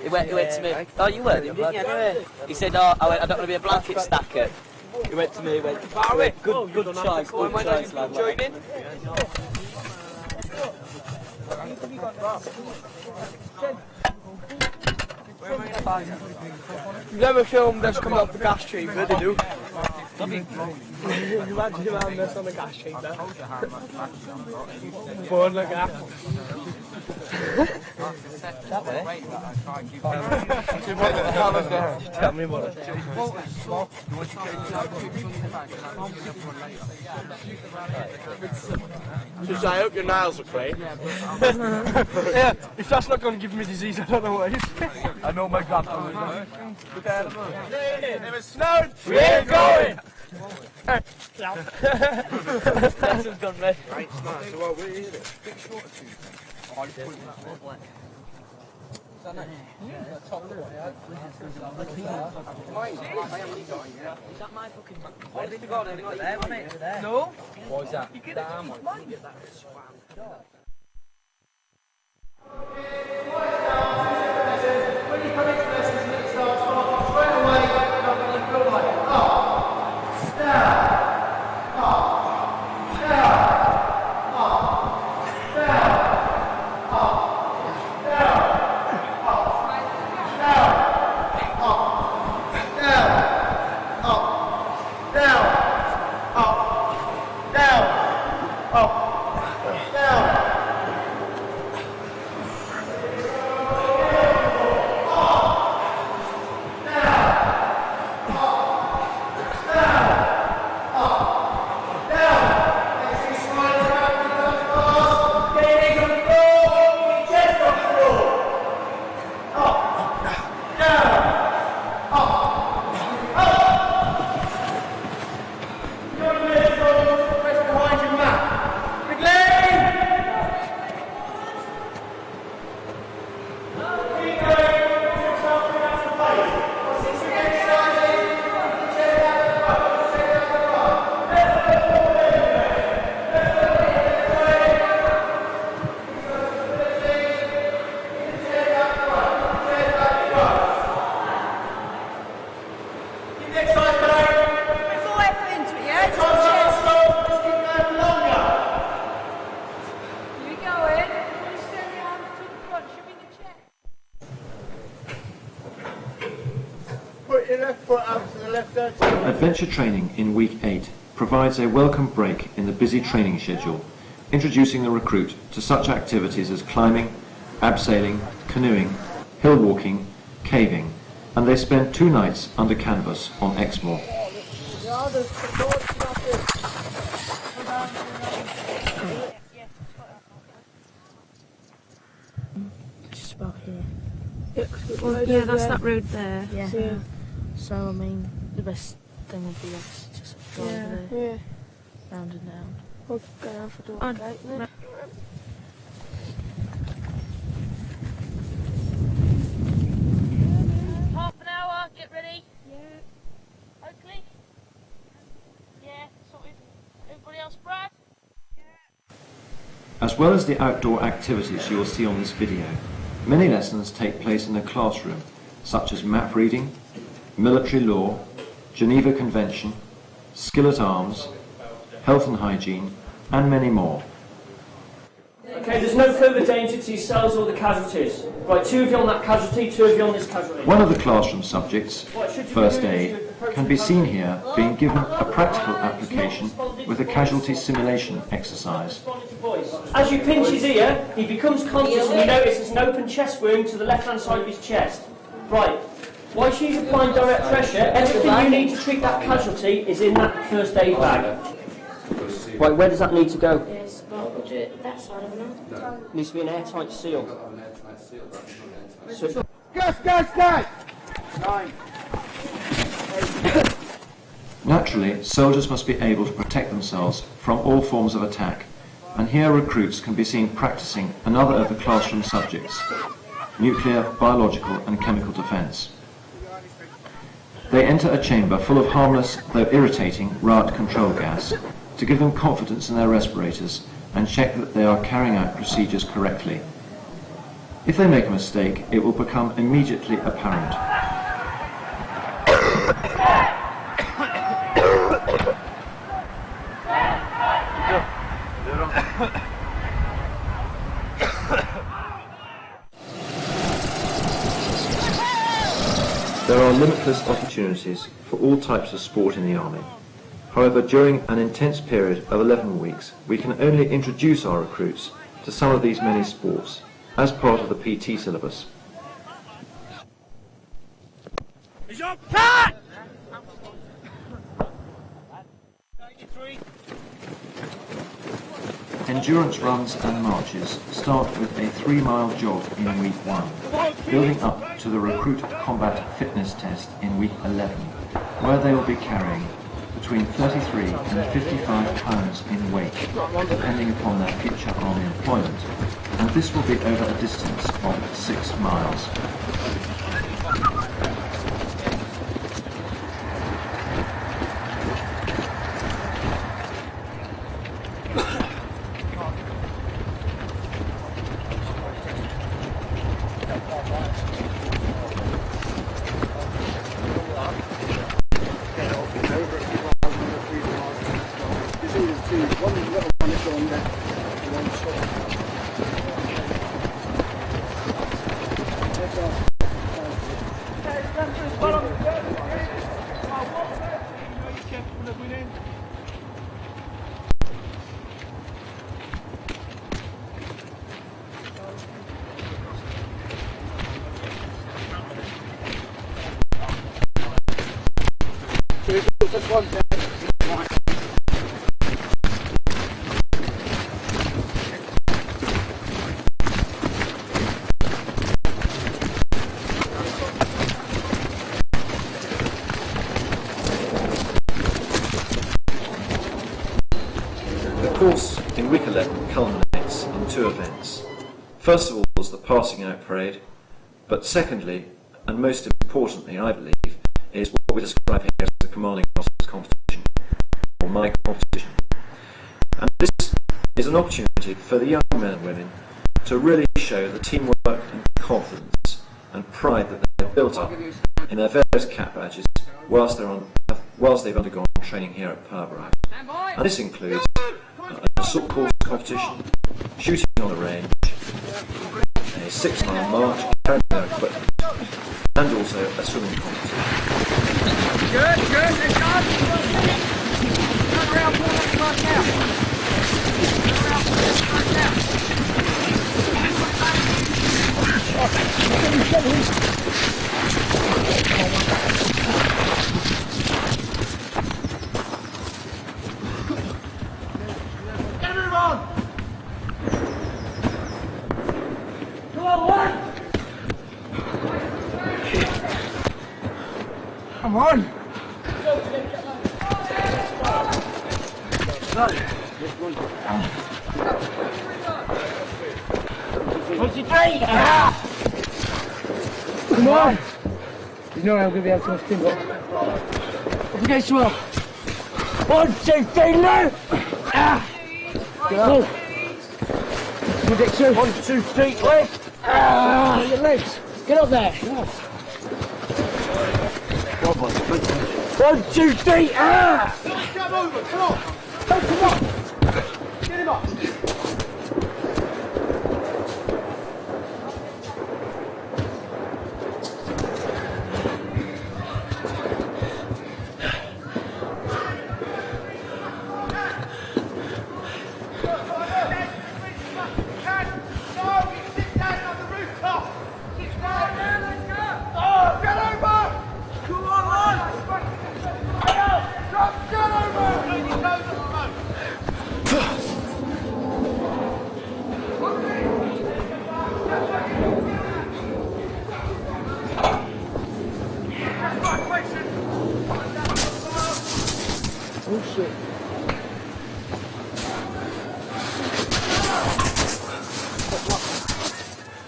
He went to me, oh, you were, didn't you? Anyway. He said, oh, I don't want to be a blanket stacker. He went to me, he went, Barry, good choice, lad. Join in. You've never filmed us coming up the gas chamber, did you? Imagine around this on the gas chamber. Born like that. That way? Tell me what it is. Just I hope your nails are clean. Yeah, if that's not going to give me disease, I don't know what is. I know my glasses are If it snowed, we ain't going! Jackson's gone red. Right, smart. So what, we're here. Is that my fucking... What have you got there, wasn't it? No. What was that? You get that. When you come into lessons and it starts straight away, you feel like up, down, up, down, up, down, up, down, up, down, up, down, up, down, up, down, up, down. Adventure training in week 8 provides a welcome break in the busy training schedule, introducing the recruit to such activities as climbing, abseiling, canoeing, hill walking, caving, and they spend 2 nights under canvas on Exmoor. Just about here. Well, yeah, that's that road there. Yeah. So, I mean, the best thing would be just go over there. Round and down. We're going for door gate then. Half an hour, get ready. Yeah. Hopefully. Yeah, sorted. Everybody else, Brad? As well as the outdoor activities you will see on this video, many lessons take place in the classroom, such as map reading, military law, Geneva Convention, skill at arms, health and hygiene, and many more. Okay, there's no further danger to yourselves or the casualties. Right, 2 of you on that casualty, 2 of you on this casualty. One of the classroom subjects, first aid, can be seen here being given a practical application with a casualty simulation exercise. As you pinch his ear, he becomes conscious and you notice there's an open chest wound to the left-hand side of his chest. Right, while she's applying direct pressure, everything you need to treat that casualty is in that first aid bag. Right, where does that need to go? Yes, well, we'll do it that side of it. Needs to be an airtight seal. So, Gas! 9. Naturally, soldiers must be able to protect themselves from all forms of attack, and here recruits can be seen practicing another of the classroom subjects, nuclear, biological and chemical defence. They enter a chamber full of harmless, though irritating, riot control gas to give them confidence in their respirators and check that they are carrying out procedures correctly. If they make a mistake, it will become immediately apparent. There are limitless opportunities for all types of sport in the Army. However, during an intense period of 11 weeks, we can only introduce our recruits to some of these many sports as part of the PT syllabus. Is your cut? 93. Endurance runs and marches start with a 3-mile jog in week 1, building up to the recruit combat fitness test in week 11, where they will be carrying between 33 and 55 pounds in weight, depending upon their future army employment, and this will be over a distance of 6 miles. The course in week 11 culminates in 2 events. First of all is the passing out parade, but secondly, and most importantly I believe, is what we describe here as the commanding officer's competition, or my competition. And this is an opportunity for the young men and women to really show the teamwork and confidence and pride that they've built up in their various cap badges whilst they've undergone training here at Mareth. And this includes an assault course competition, shooting on the range, a 6-mile march carrying their equipment, and also a swimming competition. Good, they're done. Turn around, pull that front out. Turn around, pull that front out. Everyone! Come on, one! Come on! Come on! You know I'm going to be able to lift him up. Up against the wall. 1, 2, 3, no! Go. Good, Dick, 2. 1, 2, 3, lift. Get your legs. Get up there. 1, 2, 3, Come over, come on! Come on! Get him up! Oh shit.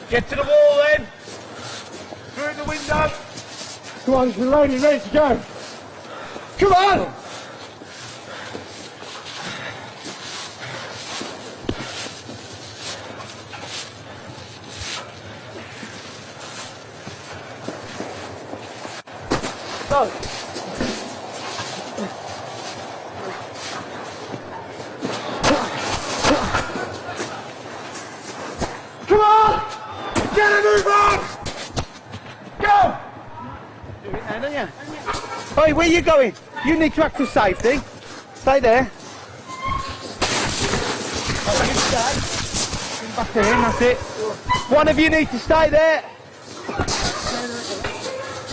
Get to the wall then! Through the window! Come on, we're loaded, ready to go. Come on! Go. Come on! Get a move on! Go! Do it now, don't you? Hey, where are you going? You need to act for safety. Stay there. Back to him, that's it. One of you need to stay there.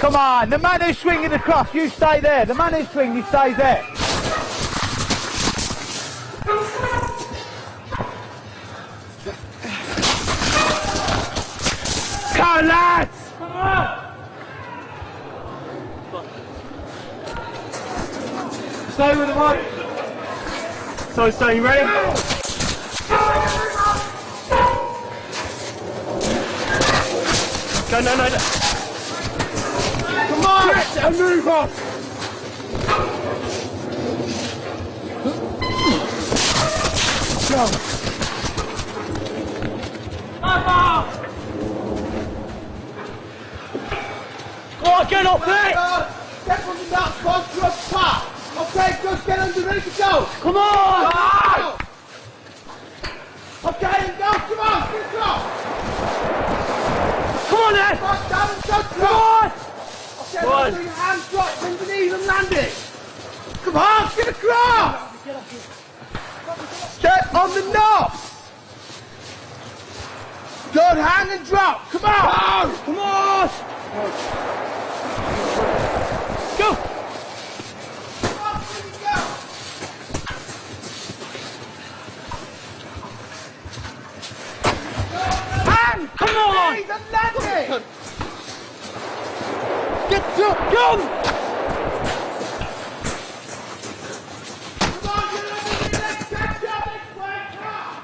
Come on, the man who's swinging across, you stay there. The man who's swinging, stays there. Go, lads! Come on! Stay with the mic. So, stay, you ready? Go, no. Come on! Get and move on! Go! Come on, get up there! Step on the dark box to a spot! Okay, just get under, ready to go! Come on! Go! Okay, and go, come on, get across! Come on then! Come on, down and go, Come on! Okay, now do your hands drop underneath and land it! Come on, get across! Step on the knobs! Good, hang and drop, come on! Come on! Go! Come on, here we go! Hang! Come on! Knees and land it! Get your gun! Come on, get over here, let's catch up this way, come on!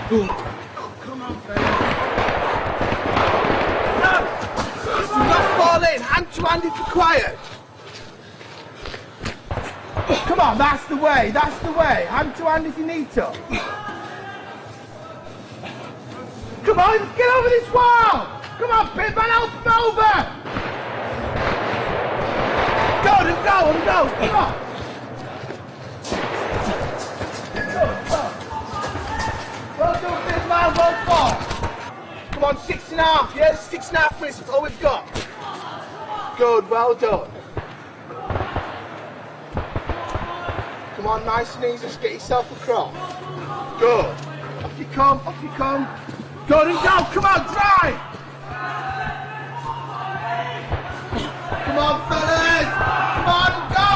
Come on, Ben. Do not fall in. Hand to hand if you're quiet. Come on, that's the way. That's the way. Hand to hand if you need to. Come on, get over this wall. Come on, Pitman, help him over. Go and go and go. Come on. Well done, Pitman. Well fought. Come on, 6.5. Yes, 6.5 minutes. That's all we've got. Good. Well done. Come on, nice and easy. Just get yourself across. Good. Off you come. Off you come. Good and go. Come on, drive. Come on, fellas! Come on, go!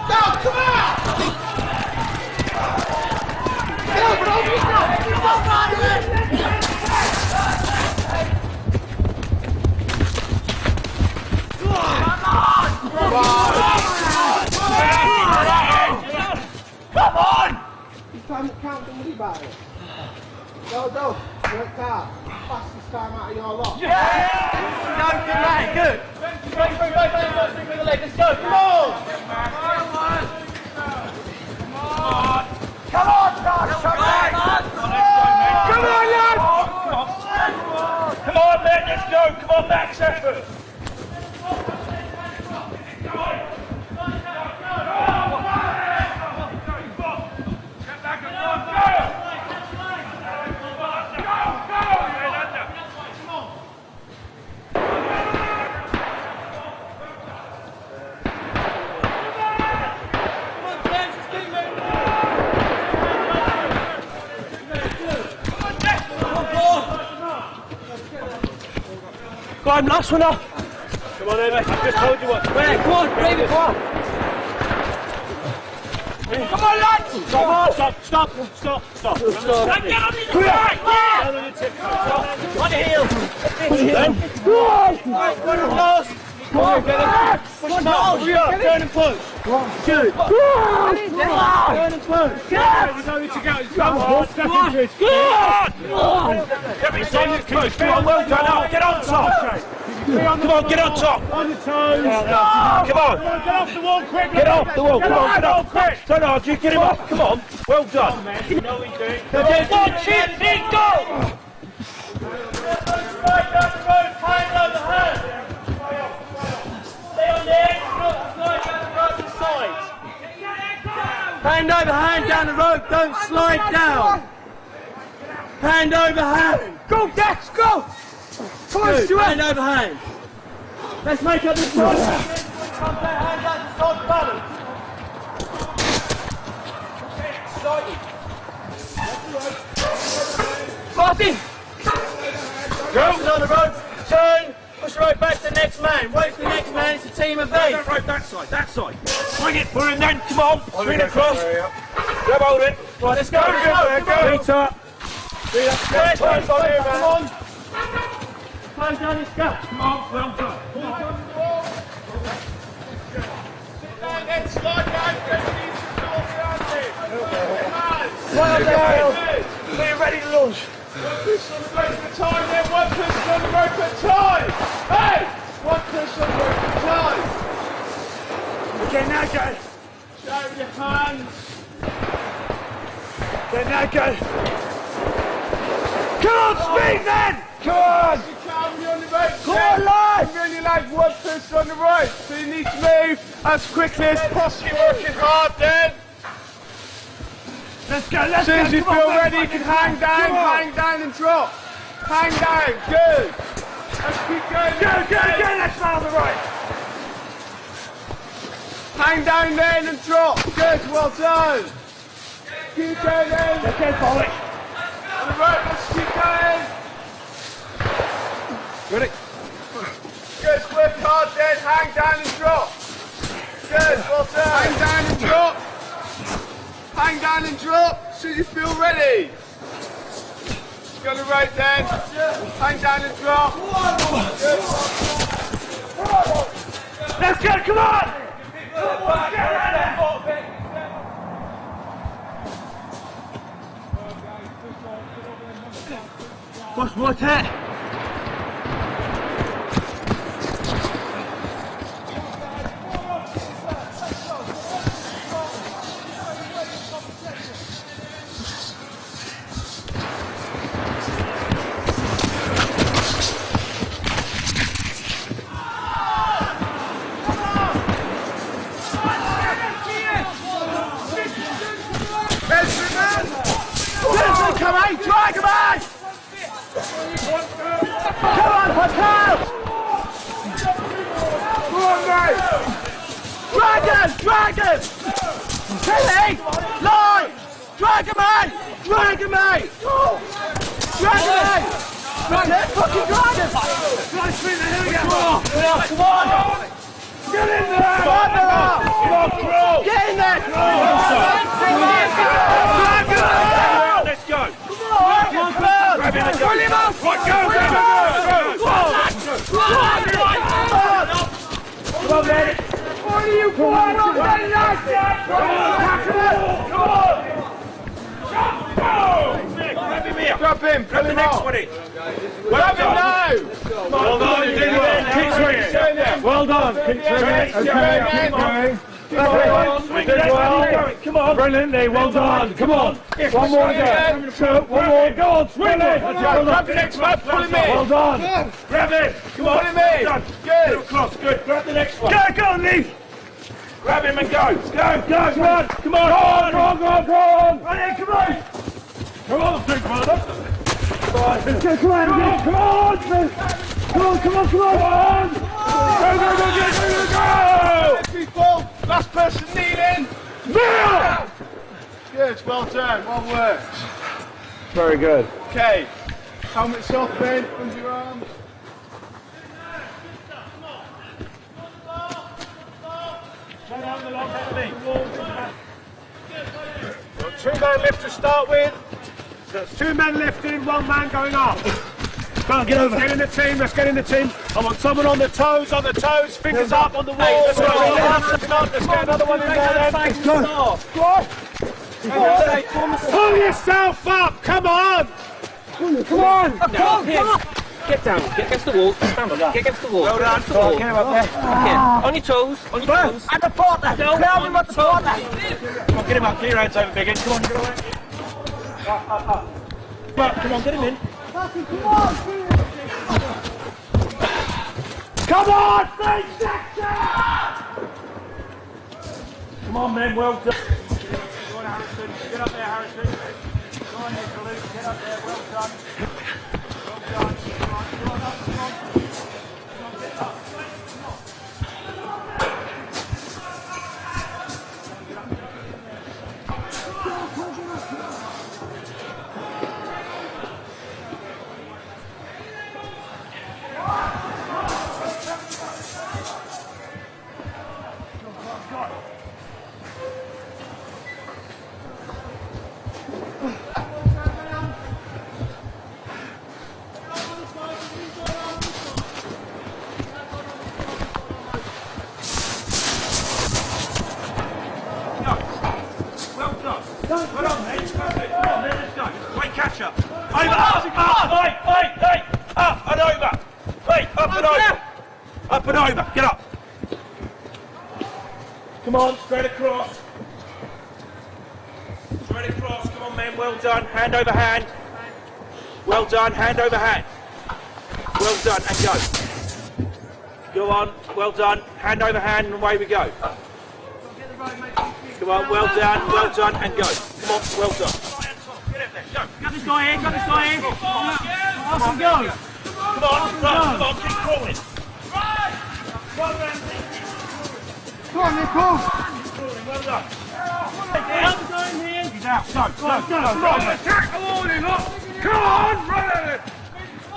Go, come on! Get over it, go! Come on, Mareth! Come on! Come on! You time to count the money barrel. Go, work hard. Fastest time out of your lot. Yeah! Go, good man, good. Go, with the leg, let's go, come on! Come on, Josh, come on! Come on, lad! Come on, men, let's go. Come on, max effort. Go on, last one up. Come on, Emma. I just told you what. Where? Come on, brave it. Come on, lads! Come on! Stop! And get on your right! Yeah! Down on your tiptoes. On your heel. Come on, get it. Push it up. Turn and push. Good. Turn and push. Good. We know where to go. Come on. Step into it. Good. Get me on your toes. Come on, well done. Now, get on top. Come on, get on top. On your toes. Come on. Get off the wall quick. Get off the wall. Come on, get off quick. Turn on, you get him off. Come on. Well done. You know what he's doing. One, chip, big go. Right down the road, hand over hand. Stay on there. Slide down the road to the sides. Hand over hand down the road. Don't slide down. Hand over hand. Go, Dex, go! Come on, Stuart! Hand over hand. Let's make up this one. Hand out to side balance. Martin! Go. On the road. Turn. Push the road back to the next man. Wait for the next man. It's a team of eight. Right, that side. Swing it, put it then. Come on. Swing across. Grab hold it. Right, let's go. Go. Feet up. Come on. Close down this gap. Come on, well done. Then slide down, get the Well done. Are you ready to launch? One push on the rope at a time, then one push on the rope at a time. Hey! One push on the rope at a time. Again, now go. Show with your hands. Then now go. Come on, speed then! Come on! You can be on the rope. Come on, lads! You really like one push on the rope, so you need to move as quickly as possible. You're working hard then. Let's go, As soon as you feel ready, you can hang down and drop. Hang down, good. Let's keep going. Go, let's on the right. Hang down then and drop. Good, well done. Keep going in. Let's go, Polly. On the right, let's keep going. Ready? Good, work hard then, hang down and drop. Good, well done. Hang down and drop. Hang down and drop, so you feel ready. Just go to the right then. Hang down and drop. Good. Let's go, come on! What's right there? Come on, drag him on! Come on, Patel! Come on, mate! Drag him! Tilly! Line! Drag him, mate! Drag him, mate! Drag him, mate! Let's fucking drag him! Here we go! Come on! Get in there! Come on, Crow! Get in there! Drag him! Let's go! Grab him and go! Pull him up! Right, go! Come on, man! What are you going on? Come on! Grab him here! Grab him! Grab the next one in! Grab him now! Well done, you did it! Keep swinging! Well done! Keep swinging! Okay, keep going! Come on! Brilliant, well done! Come on! One more again! One more! Go on, swing it! Grab the next one! Pull him in! Well done! Grab it! Come on! Pull him in! Done! Good! Across, good! Grab the next one! Go on, Lee! Grab him and go! Go! Come on! Come on! Come on! Run in, come on! Come on, big brother! Come on! Come on! Go! People! Last person kneeling! Now! Good, well done, well worked. Very good. Okay, helmets off then, under your arms. Got 2-man lift to start with. So it's 2 men lifting, 1 man going up. Come on, get over. Let's get in the team. I want someone on the toes, fingers up on the wall. Let's get another one in there then. Pull yourself up, come on! Come on! Get down, get against the wall, stand up, get against the wall. Well done. Get against the wall. On your toes, At the porter! Grab him at the porter! Come on, get him up, get your hands over, Biggin. Come on, get away. Up. Come on, get him in. Come on, Sphinx section! Come on, men, well done. Go on, Harrison. Get up there, Harrison. Go on, Nicholas. Get up there, well done. Well done. Come on, up, come on. Come on, get up. Up and over, get up. Come on, straight across. Straight across, come on men, well done. Hand over hand. Well done, hand over hand. Well done, and go. Go on, well done. Hand over hand and away we go. Come on, well done, and go. Come on, well done. Get up there, go. Got this guy here, Off we go! Come on, keep crawling. Come on, Nicole! Well done. He's out, go. Attack the wall, look. Come on, run at it.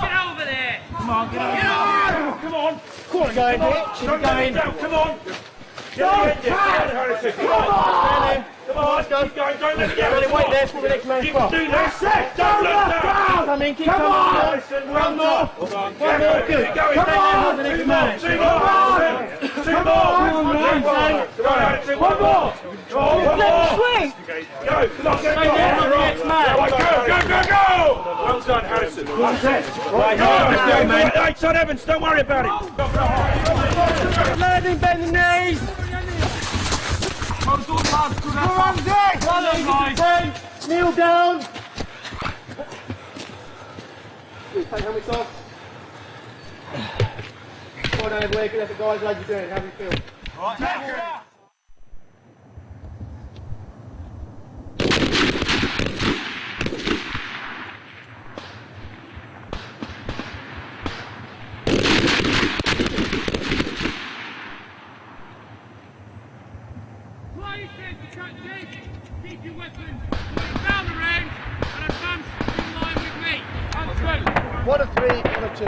Get over there! Come on, get on. Come on. Go in, Nick. Don't go in. Come on. Harrison. Come on! Come on, let's go. Keep going, don't let it get on. Wait there for the next man. You can do that. Don't look down. Come in, keep coming. One more. One more, good. Come on. Two more. Come on. One more. Swing. Go. Come on, get next man. Go. Well done, Harrison. Right, Son Evans, don't worry about it. Landing, bend the knees. Come on, Dick! Come on, guys! Kneel down! Take helmets off. Come on, Dave, let the guys like you doing. How do you feel? All right. Keep your weapons down the range and advance in line with me. And through. 1 of 3, 1 of 2.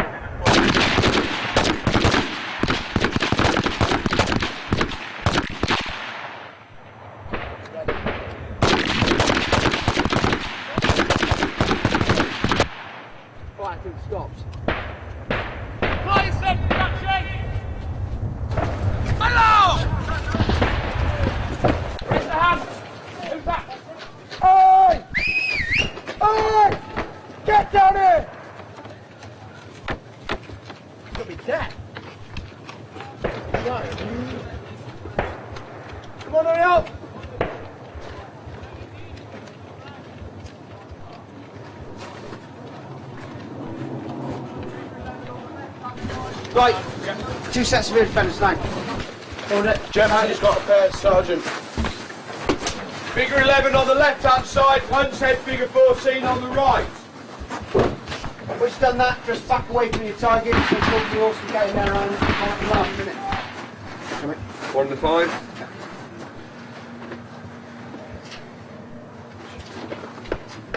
Fire till it stops. Fly yourself, Dutchie! Hello! Raise the hand. Who's that? Oi! Oi! Get down here! You'll be dead. Right. Come on, hurry up! Right, 2 sets of independence now. Hold it. Gentleman has got a pair, Sergeant. Figure 11 on the left-hand side, punch head, figure 14 on the right. Once you've done that, just back away from your target, so the horse can get in there around the last minute. Come in. 1 to 5.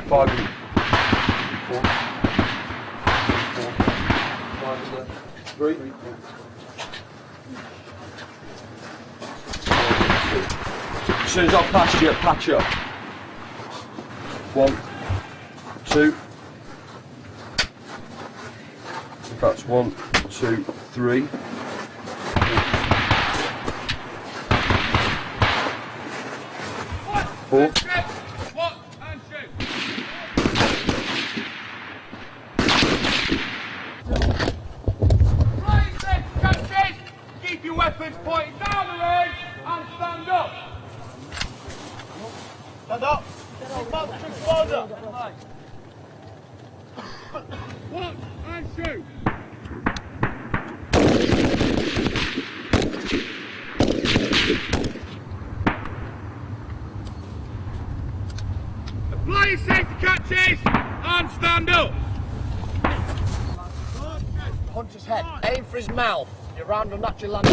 5 and 4. 5 and 3. As soon as I've passed you, patch up. 1, 2. That's 1, 2, 3. 4. What? And shoot. Fly yourself, Dutchie! Keep your weapons pointed down the range and stand up. Stand up. Stand up. What? And shoot. Apply your safety catches and stand up. Hunter's head. Aim for his mouth. You're round on natural land.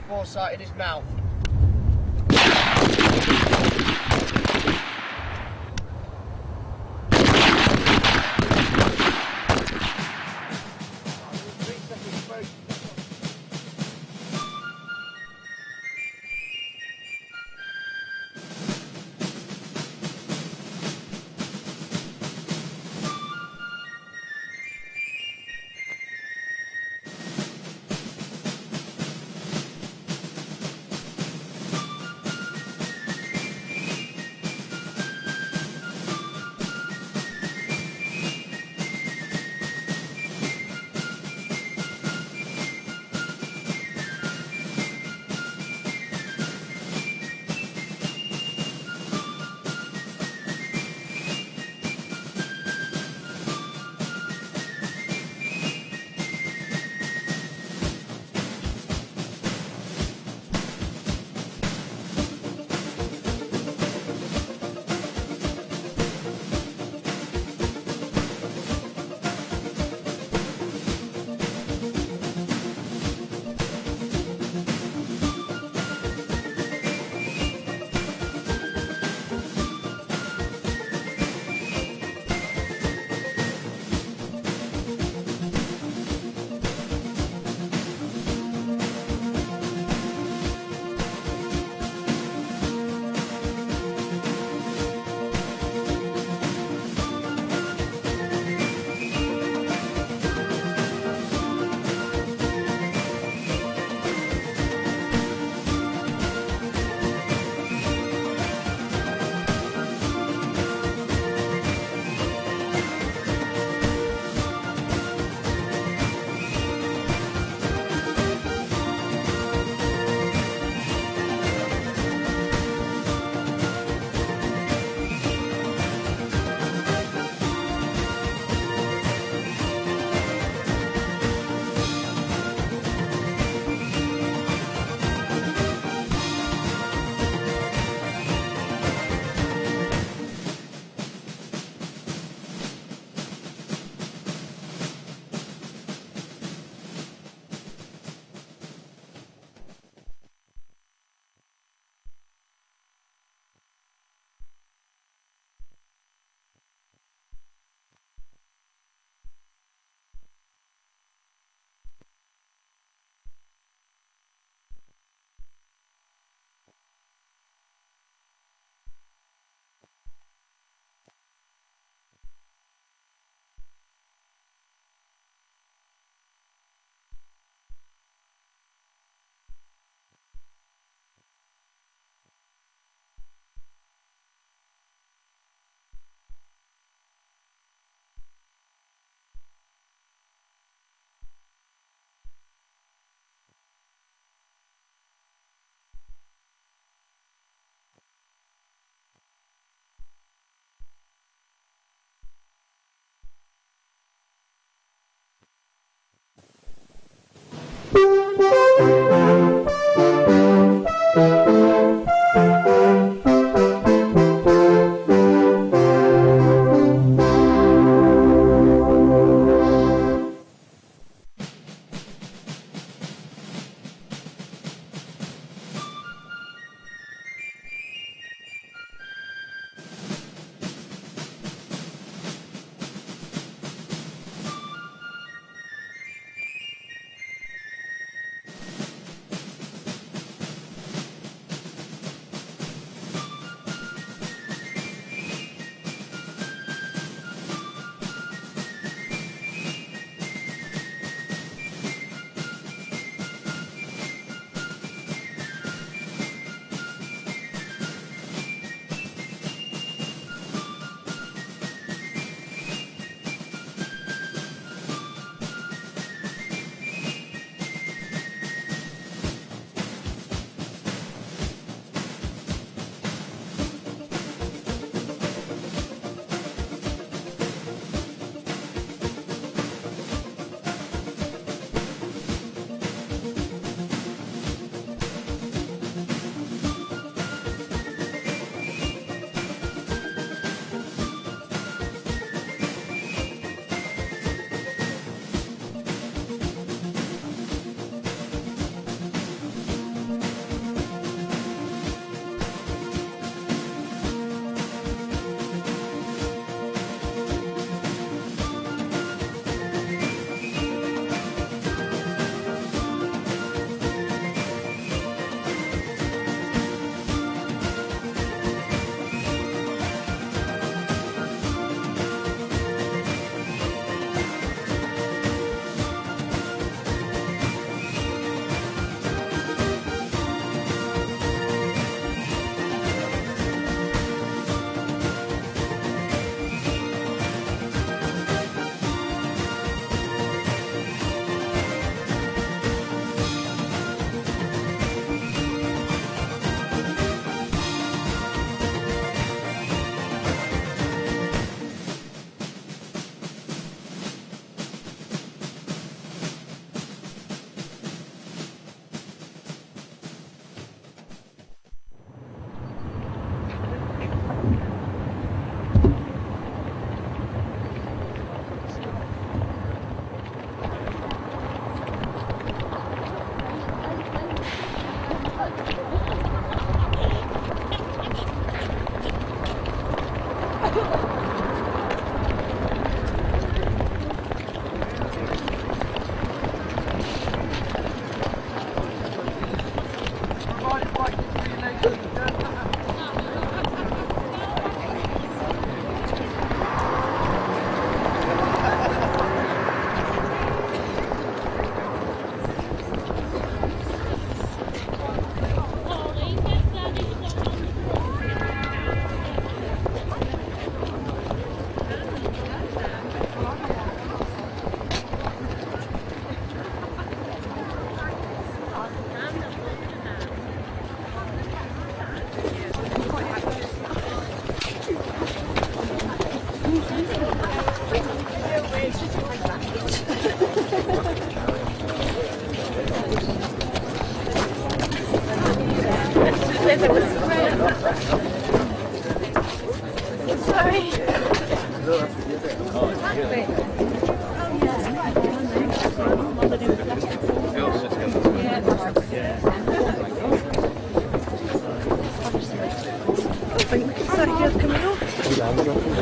Foresight in his mouth.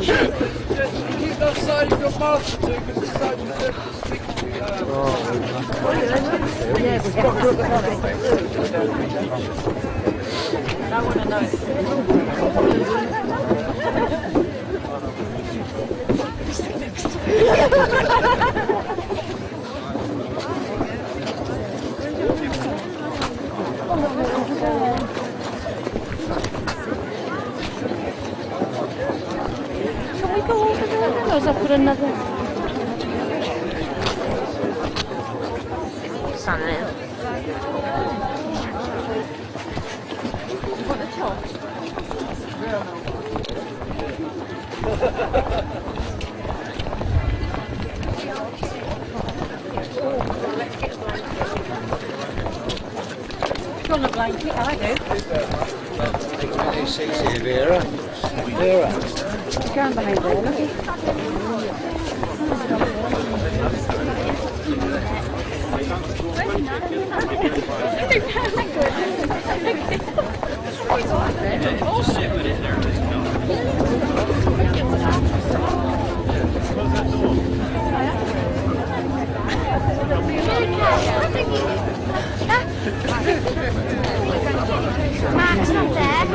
Keep that side of your mouth to because the side of the Can we go over there then, or is that for another? Standing in. What the top? It's on a blanket, I do. Vera. Go on behind there, look. Mark's not there.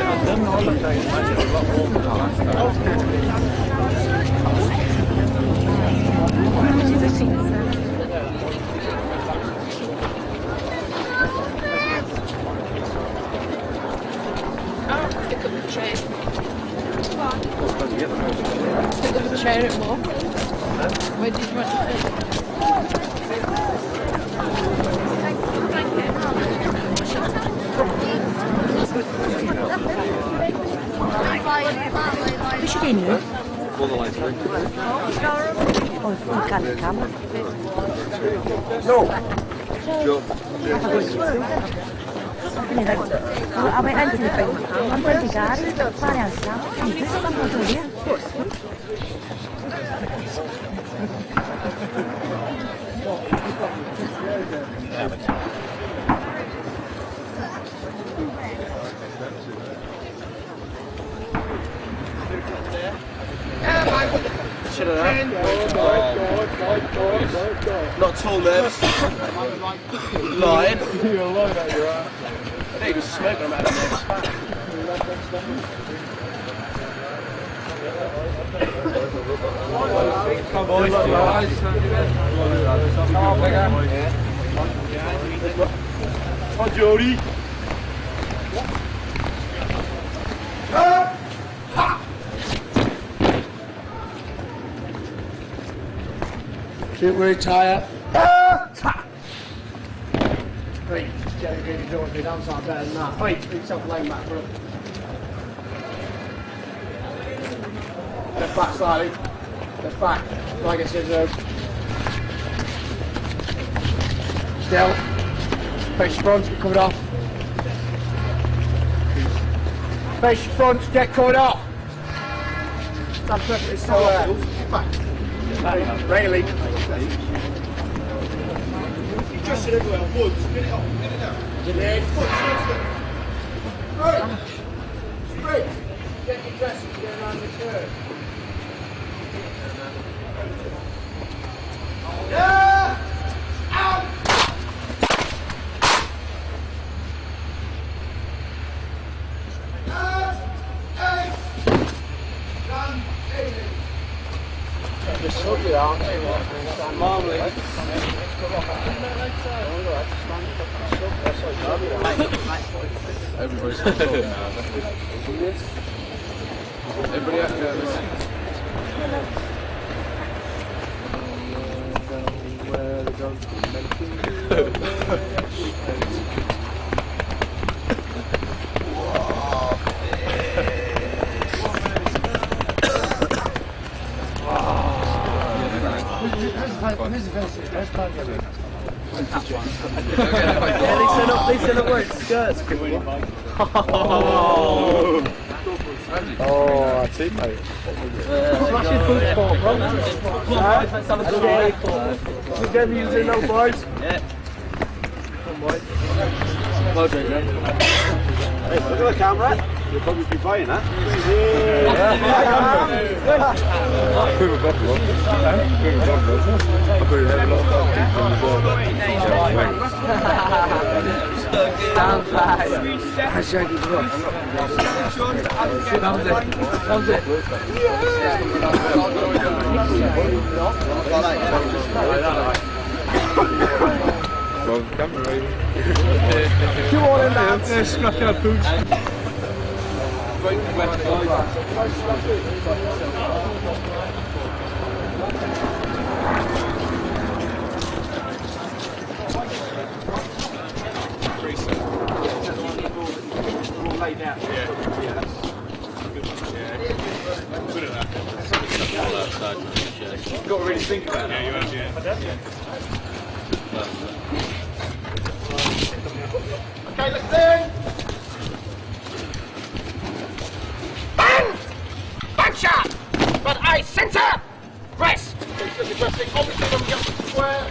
Pick up the chair. Pick up the chair at more. Where did you want to What's your game, Luke? All the lights on. Oh, it's from the camera. No. Sure. Vabbè, anche di più. Non puoi piegare, fare ansia. E questo è molto via. Not tall, man. Lying. You're lying out your ass. I think he was smoking them out of there. Come on, boys. Come on, Jody. Shoot where you tire. Right, Jerry really don't do dance like better than that. Right, put yourself laying back, bro. Step back slightly. Step back. Like I said, still. Face your front, get covered off. Face your front, get covered off. Stand perfectly still there. Back. Really. Just it everywhere, woods, get it up, get it down. Yeah, foot, right. Straight. Get your dress and get around the curve. Yeah! Out! Just shove your arms in. Marmalade. Everybody's controlling now. Everybody out there. Where the guns They said it works. Skirts. Oh, that's it, mate. Smash your football, bro. We're getting using now, boys. Yeah. Come on, boys. Hey, look at the camera. You'll probably be buying that. Come on in there, scratch our boots. You've got to really think about it. Yeah, you have, yeah. Okay, listen! Bang! Bang shot! But I censor! Press! Please addressing obviously when we get to the square.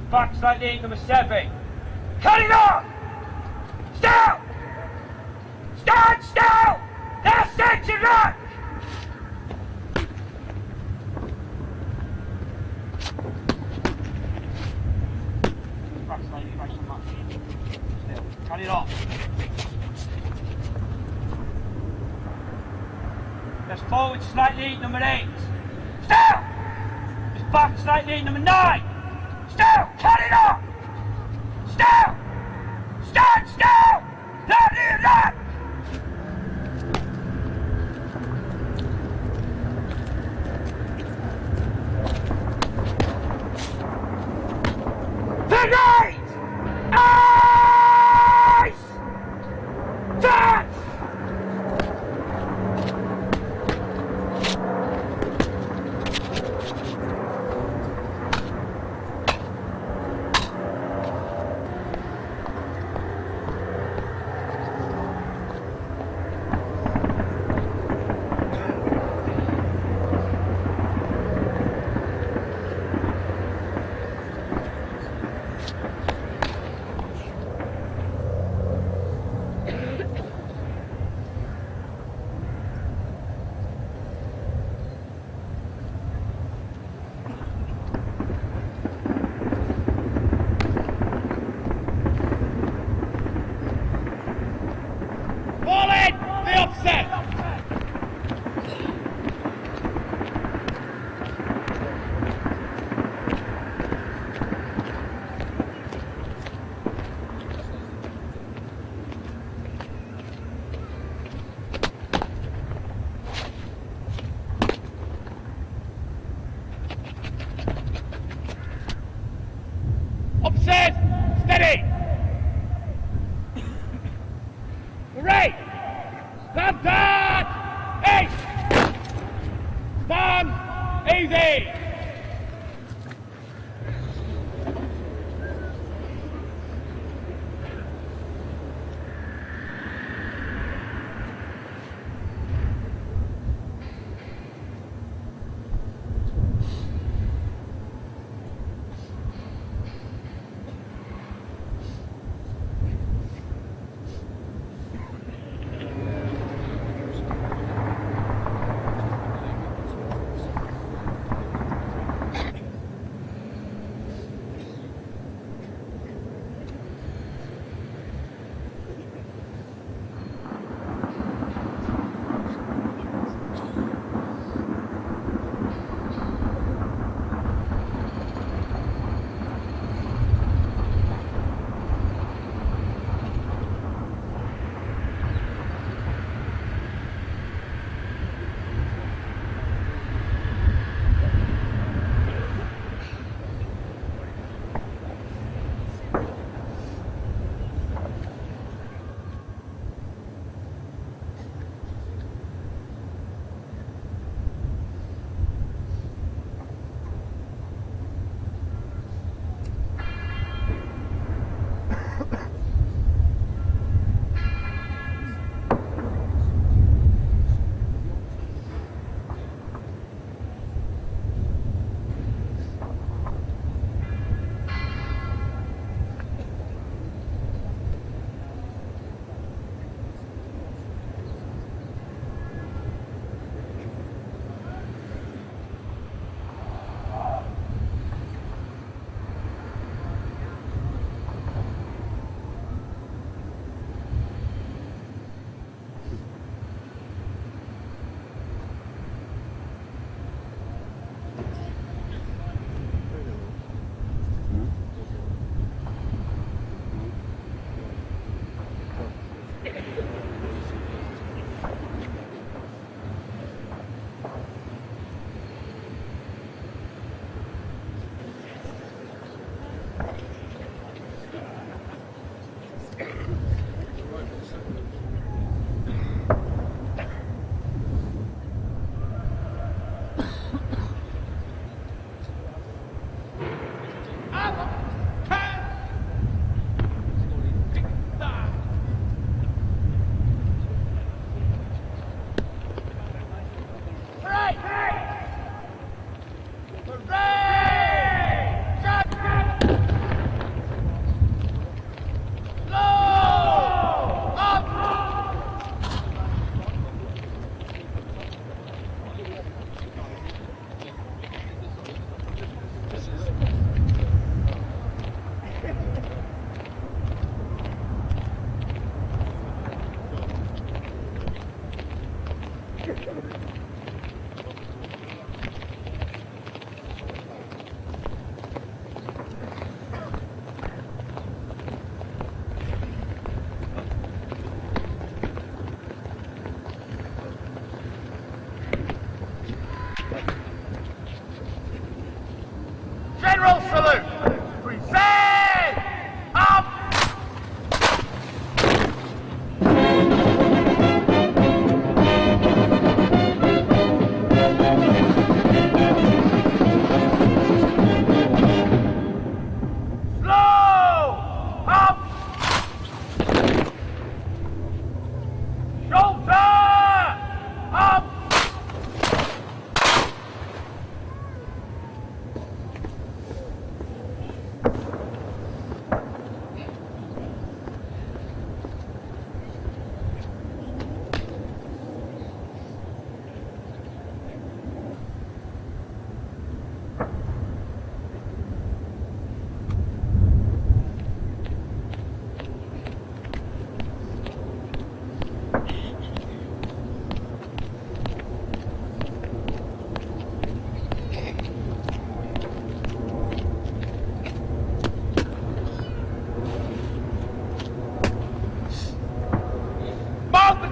Back slightly, number 7. Cut it off! Still! Stand still! There! Press forward slightly, number 8. Still! Press back slightly, number 9. Still! Cut it off! Still! Stand still! Load up! Figure 8! Ice! Touch! Fall in! The offset! Offset! Steady! Hooray! Stand guard! 8! Stand easy!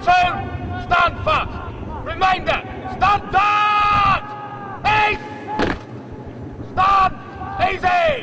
Platoon, stand fast. Reminder, stand down. East. Stand easy.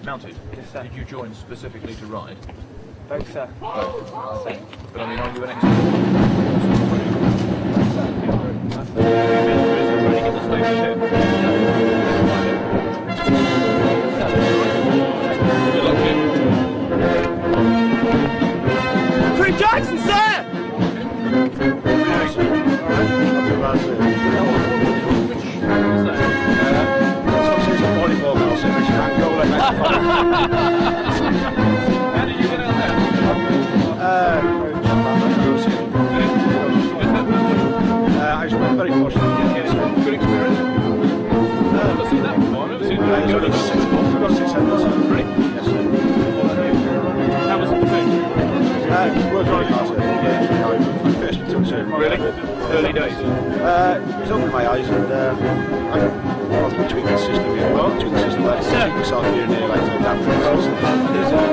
Mounted? Yes, sir. Did you join specifically to ride? Both, sir. Both? But I mean, are you an expert? Running in the station too? Good luck, Jim. Crew Jackson, sir! How did you get out there? I was very fortunate to get it. Good experience? I've never seen that before. I've never seen that. We've got 6 handles. Really? Yes, sir. How was the thing? Worked very hard, sir. My first platoon, sir. Really? Early days? It was opening my eyes and I was tweaking the system here. Well, tweaking the system like keep myself here and there, like to adapt to the system.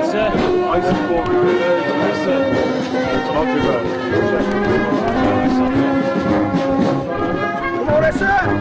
Sir. I support you. Yes, sir. Not too well. Come on, sir!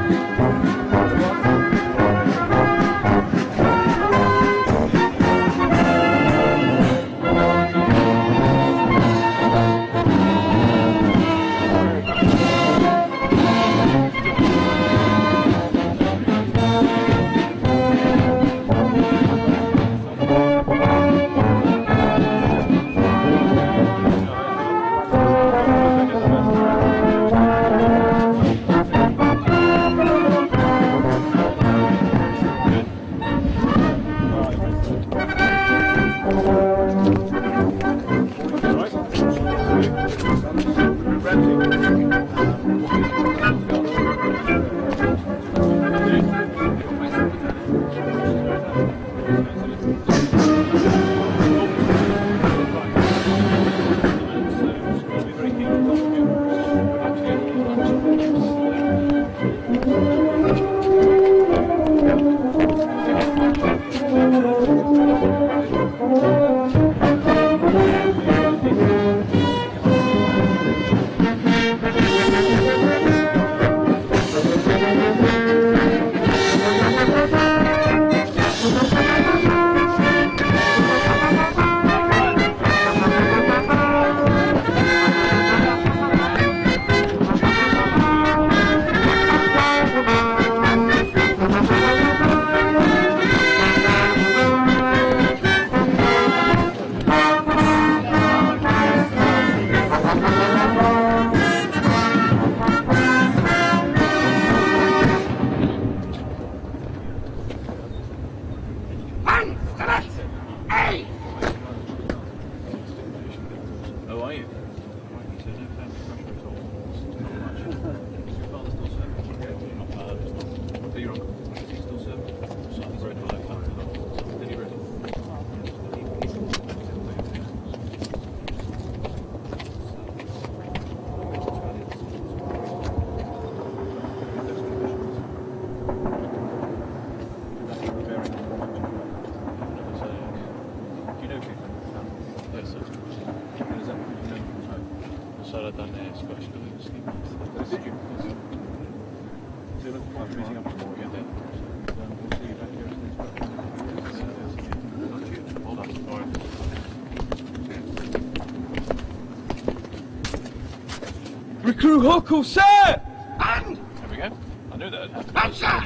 Recruit Huckle, sir! And? There we go. I knew that would happen. And, sir!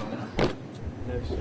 No, sir.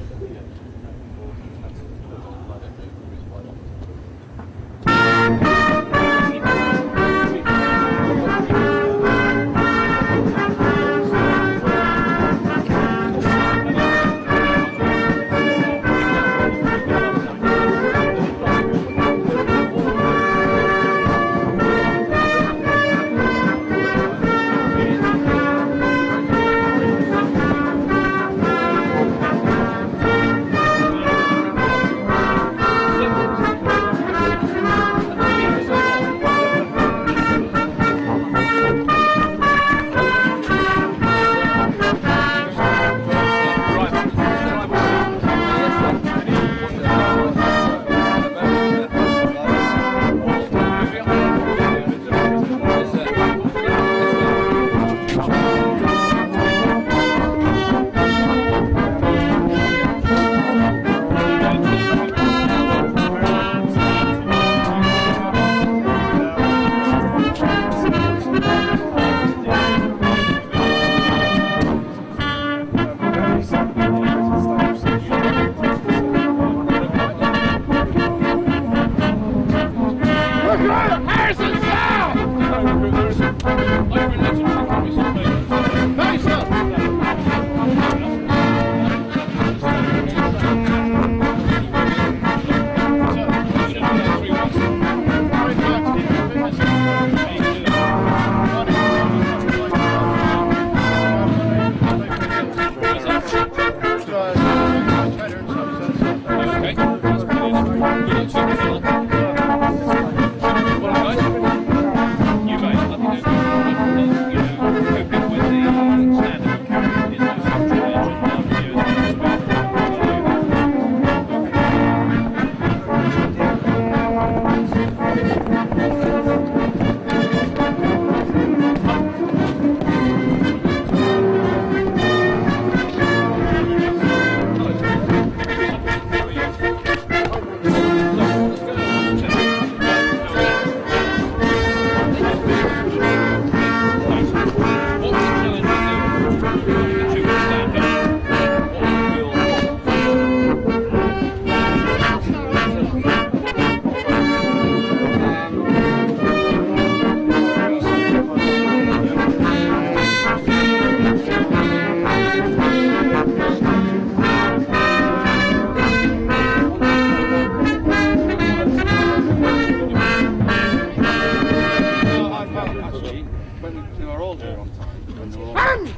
actually, when they were all there on time, when they were all the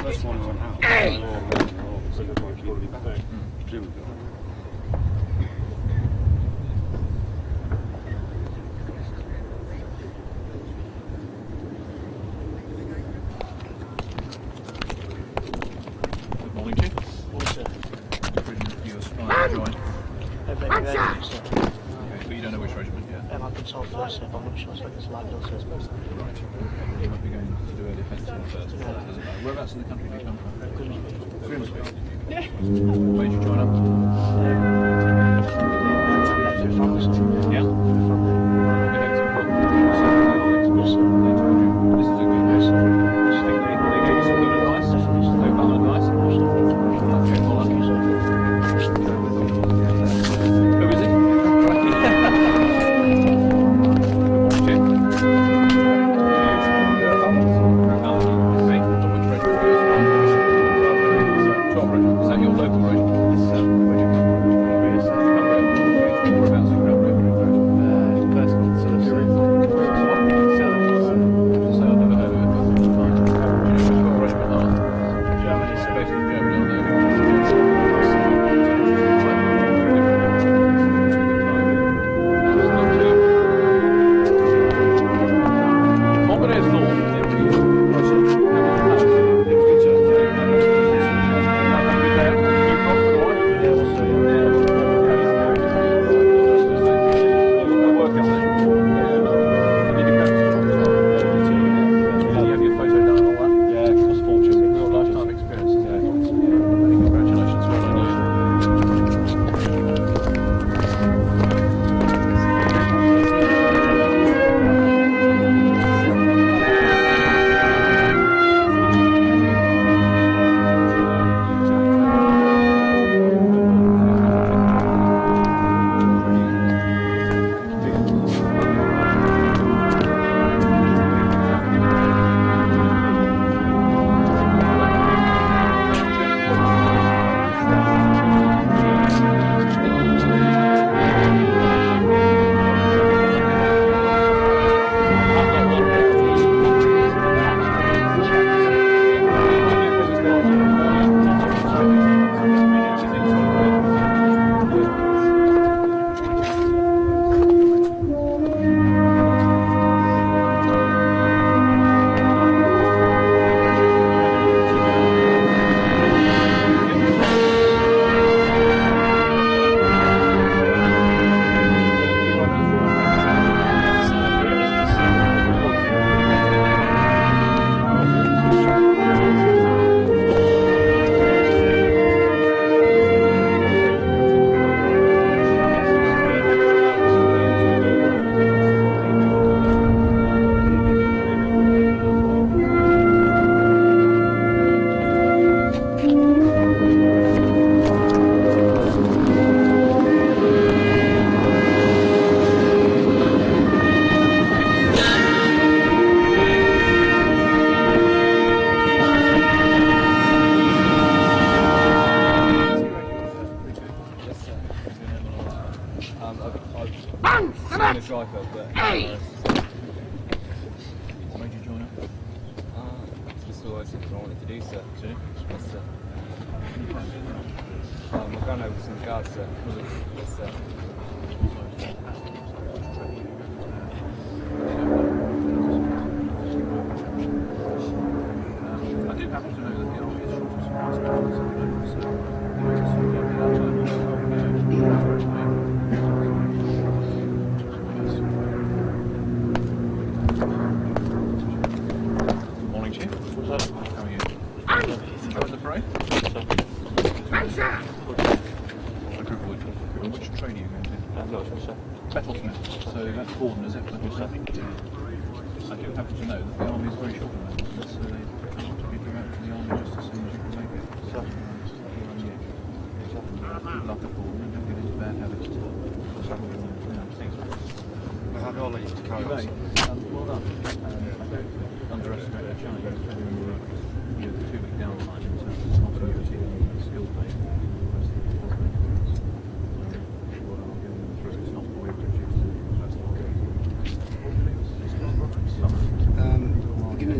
first one went out, they were all singing quite clearly back. Presumably. Good morning, Chief. Morning, sir. You're supplying join. Okay, but you don't know which regiment yet? I've been told first, so I'm not sure, so it's like those first. Right. You might be going to do a defensive first. Whereabouts in the country do you come from? Grimsby. Yeah. Where did you join up? Yeah? This is a good news. They gave you some good advice? No bad advice? Okay, well, who is it? Is that your local regiment? Whereabouts in Cumbria? So I've never heard of it. Which regiment are? Germany. So based in Germany, aren't they? What were their thoughts?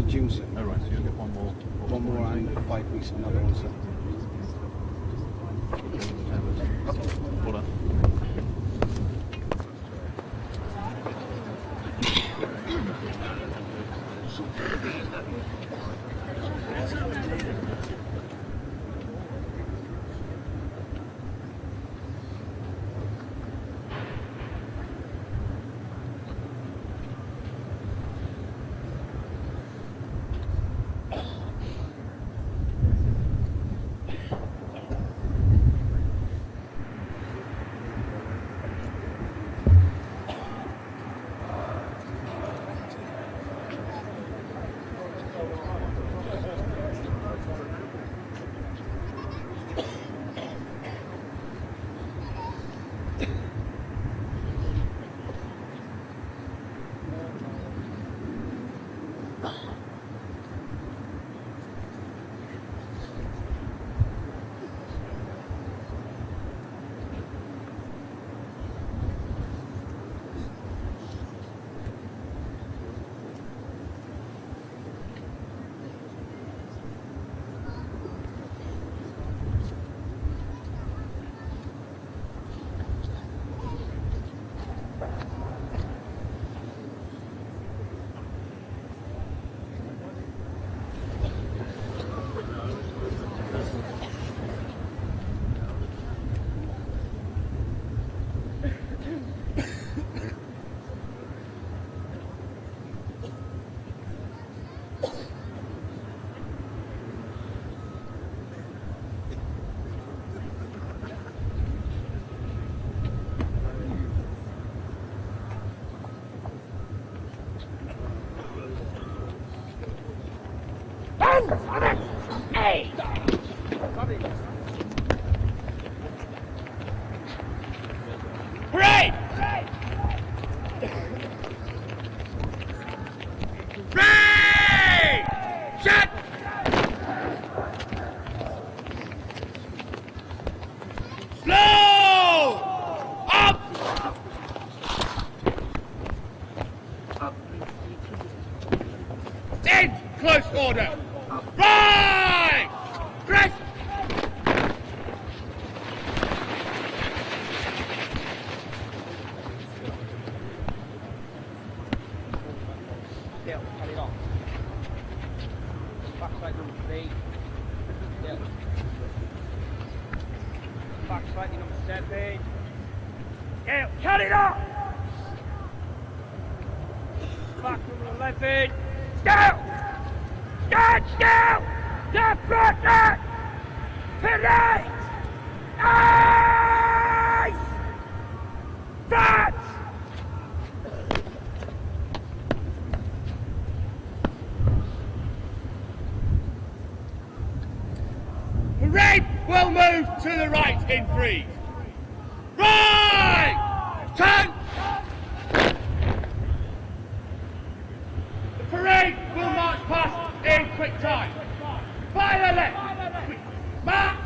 June, sir. Oh, right, so you'll get one more. One more and 5 weeks, another one, sir. Well done. Hey! Parade! Parade! Shut! Slow! Up! In close order! Right! Press! Still, cut it off. Backside number 3. Still. Backside number 7. Still, cut it off! Back number 11. Still! Stand still! The front! Parade! Eyes! Front! Parade will move to the right in 3. Right! Turn! The parade will march past in quick time. By the left! Quick. March!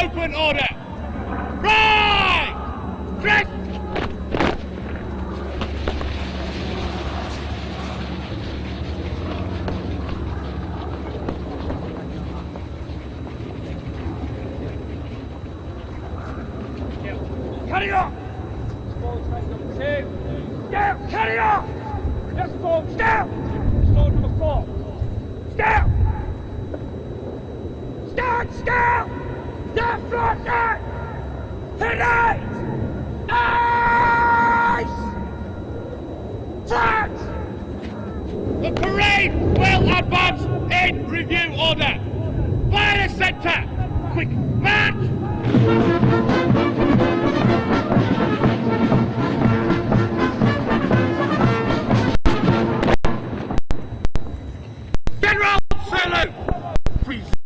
Open order! Right! Chris! Carry on! Stone train number 2. Down! Carry on! Yes, folks, down! Stone number 4. Down! Stand still! Stand flat! Tonight! Nice! Flat! The parade will advance in review order. Fire centre! Quick march! General salute! Present!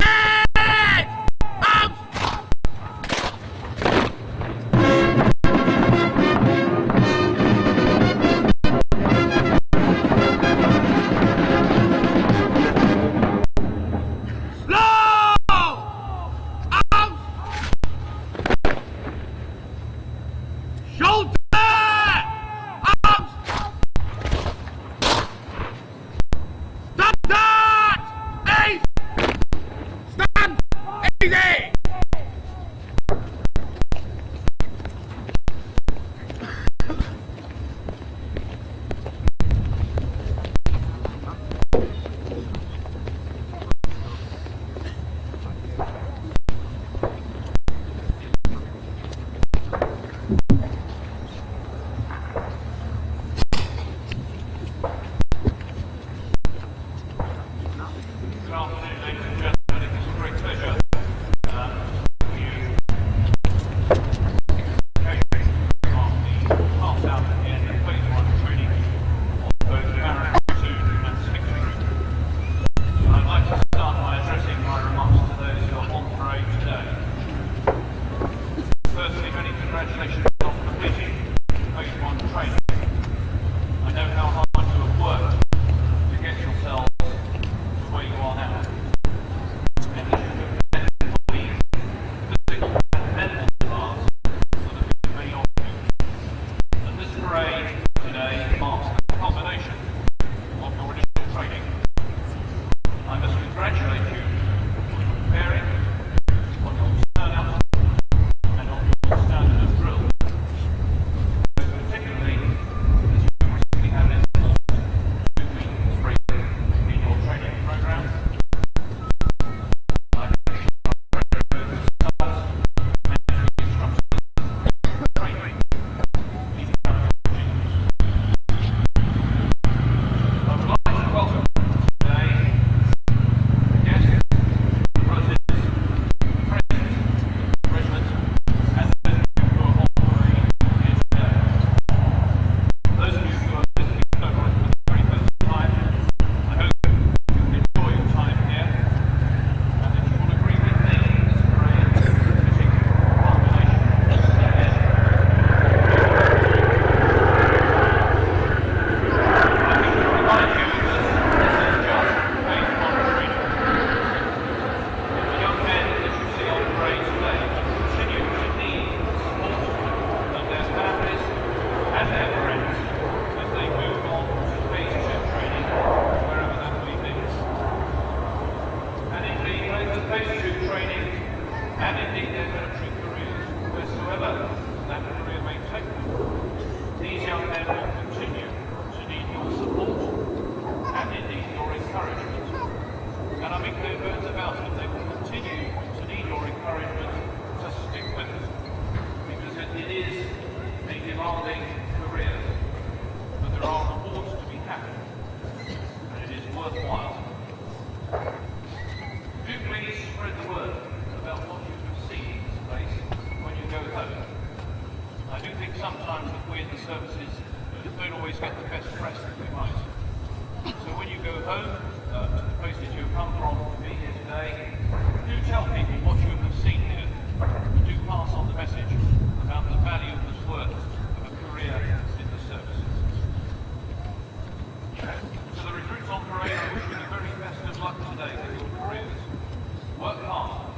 Arms!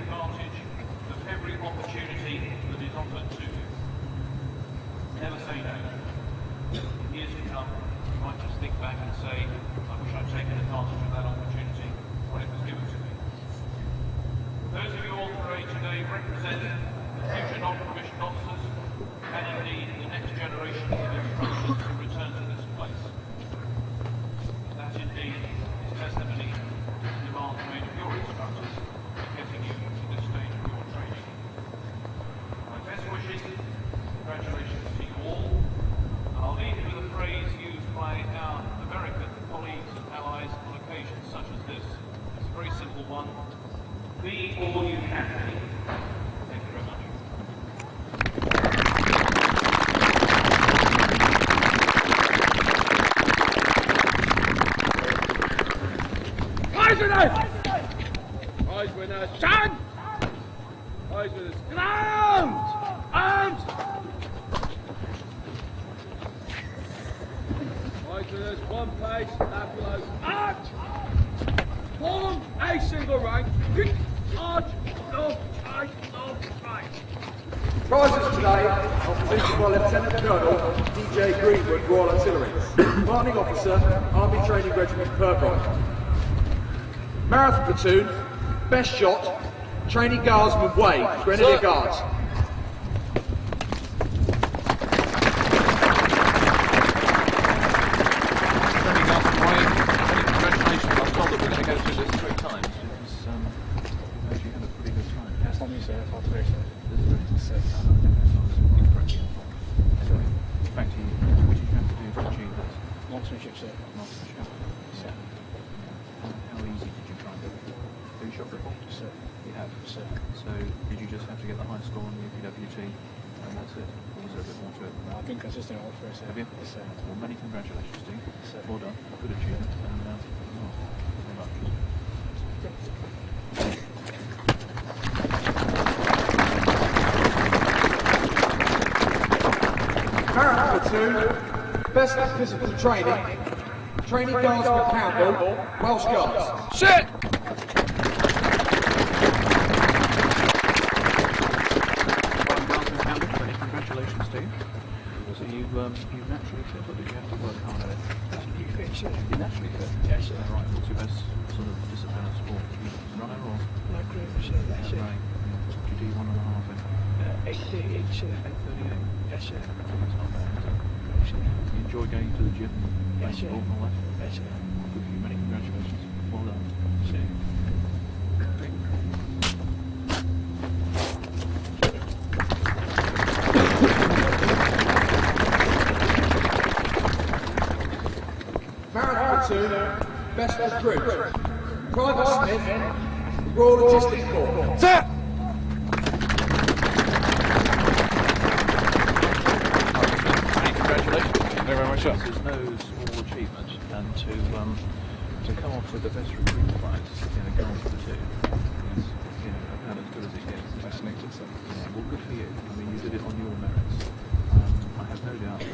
advantage of every opportunity that is offered to you. Never say no. In years to come, you might just think back and say, I wish I'd taken advantage of that opportunity when it was given to me. Those of you all parade today represent the future non-commissioned officers and indeed the next generation of instructors to return to this place. That indeed is testimony to the demands made of your instructors in getting you to this stage of your training. My best wishes, congratulations to you all, and I'll leave you with a phrase used by our American colleagues and allies on occasions such as this. It's a very simple one. Be all you can be. Thank you very much. Prize winners! Prize winners, stand! Prize winners, arms! Arms! Prize winners, one place, that below, arch! Form a single rank, kick, arch, left, right. Prizes today are presented by Lieutenant Colonel DJ Greenwood, Royal Artillery, Commanding Officer, Army Training Regiment Purbright. Mareth Platoon, Best Shot, Training Guardsman Wade, Grenadier Guards. Congratulations, I was told that we're going to go through this 3 times because you actually had a pretty good time. Yes, on me, sir. That's very sir. This is very sick. So, back to you. What did you have to do to achieve this? Marksmanship, sir. Marksmanship. Sir. How easy did you try and do it? Have you shot before? Sir. You have? Sir. So, did you just have to get the high score on the PWT and that's it? Or was there a bit more to it? I've been consistent all through, sir. Have you? Yes, sir. Well, many congratulations to you. Sir. Well done. Good achievement. And, very much. Mareth Platoon, Best Physical Training, Training Guardsman Campbell, Welsh Guards. Sit! Congratulations to you. So you've naturally fit, or did you have to work hard at it? Naturally fit, sure. You're naturally fit? Yes, sir. Right, what's your best sort of discipline of sport? You runner or? Like group, sir, yes, sir. Right. Do you do 1.5 in? 8:38, sir. 8:38? Yes, sir. That's not bad, is it? No, sir. You enjoy going to the gym? Yes, sir. And all that? Yes, sir. Good for you, many congratulations. Well done. See you. Mareth Platoon, Best Recruit, Private Smith, Royal Logistics Corps. Sir! Congratulations. Thank you very much, sir. This is no small achievement, and to come off with the best recruit prize in a Guards platoon is, about as good as it gets. Fascinating, sir. Yeah, well, good for you. I mean, you did it on your merits. I have no doubt that,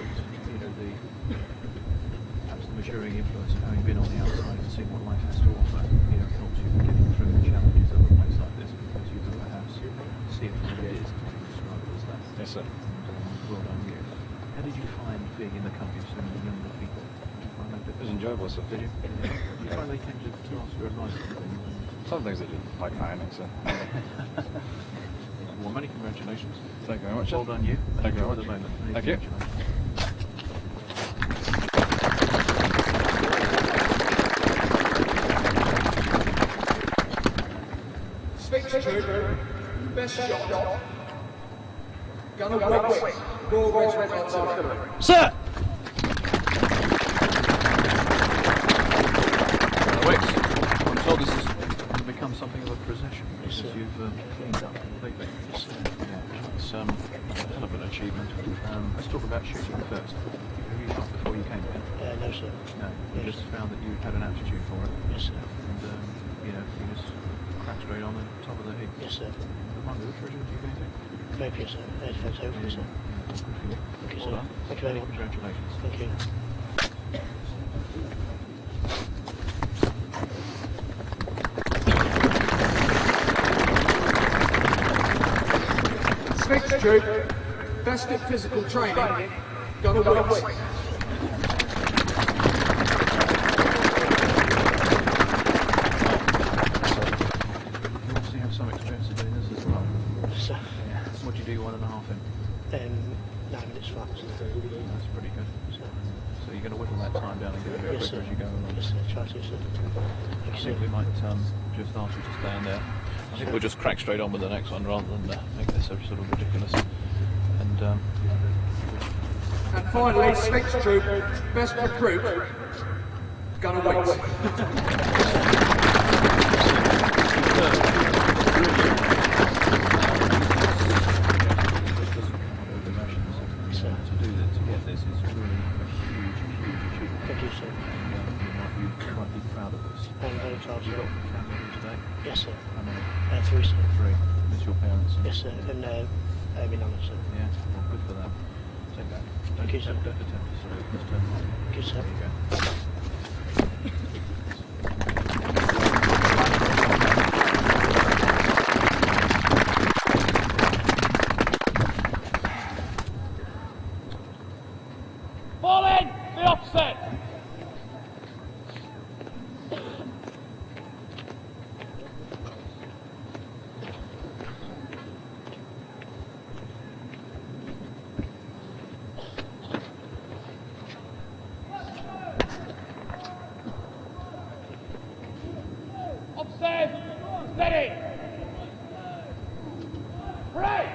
perhaps the maturing influence of having been on the outside and seeing what life has to offer, helps you getting through the challenges of a place like this, because you can perhaps see it for what it is and describe it as that. Yes, sir. Well done, you. How did you find being in the company of so many younger people? Did you find that difficult? It was enjoyable, sir. Did you? Did you find they came to ask your advice? Some things they didn't, like ironing, sir. Well, many congratulations. Thank you very much. Well done, you. Thank you very much. The moment. Thank you. Sphinx Troop, Best Shot, Gunner Wicks, Royal Regiment Artillery. Sir! Wicks, I'm told this has become something of a procession because you've cleaned up completely. Yeah, it's a hell of an achievement. Let's talk about shooting first. Have you shot before you came here? No, sir. No, you just found that you had an aptitude for it. Yes, sir. And you just cracked straight on the top of the heap. Yes, sir. Remind me, which regiment are you going to? Both, yes, sir. Defence over, sir. Good for you. Thank you, Well sir. done. Thank you very much. Congratulations. Thank you. troop, best at physical training, gonna win. Some experience of doing this as well. So, Yeah. What do you do 1.5 in? 9 minutes flat. That's pretty good. So you're going to whittle that time down and get a bit Yes, quicker sir. as you go along. Yes, sir. Try to, sir. I think we might just ask you to stay in there. I think we'll just crack straight on with the next one rather than make this so sort of ridiculous. And finally, Sphinx troop, best recruit, gonna wait. to get this is really a huge achievement. Thank you, sir. You might be proud of this. I'm very proud, You sir. got family here today? Yes, sir. How many? 3, sir. 3. It's your parents? Yes, sir. And my nana, sir. Yeah, well, good for them. Take that. Thank you, sir. Don't attempt to salute. Just turn around. Thank you, sir. There you go. Fall in! The opposite! Opposite! Steady! Right!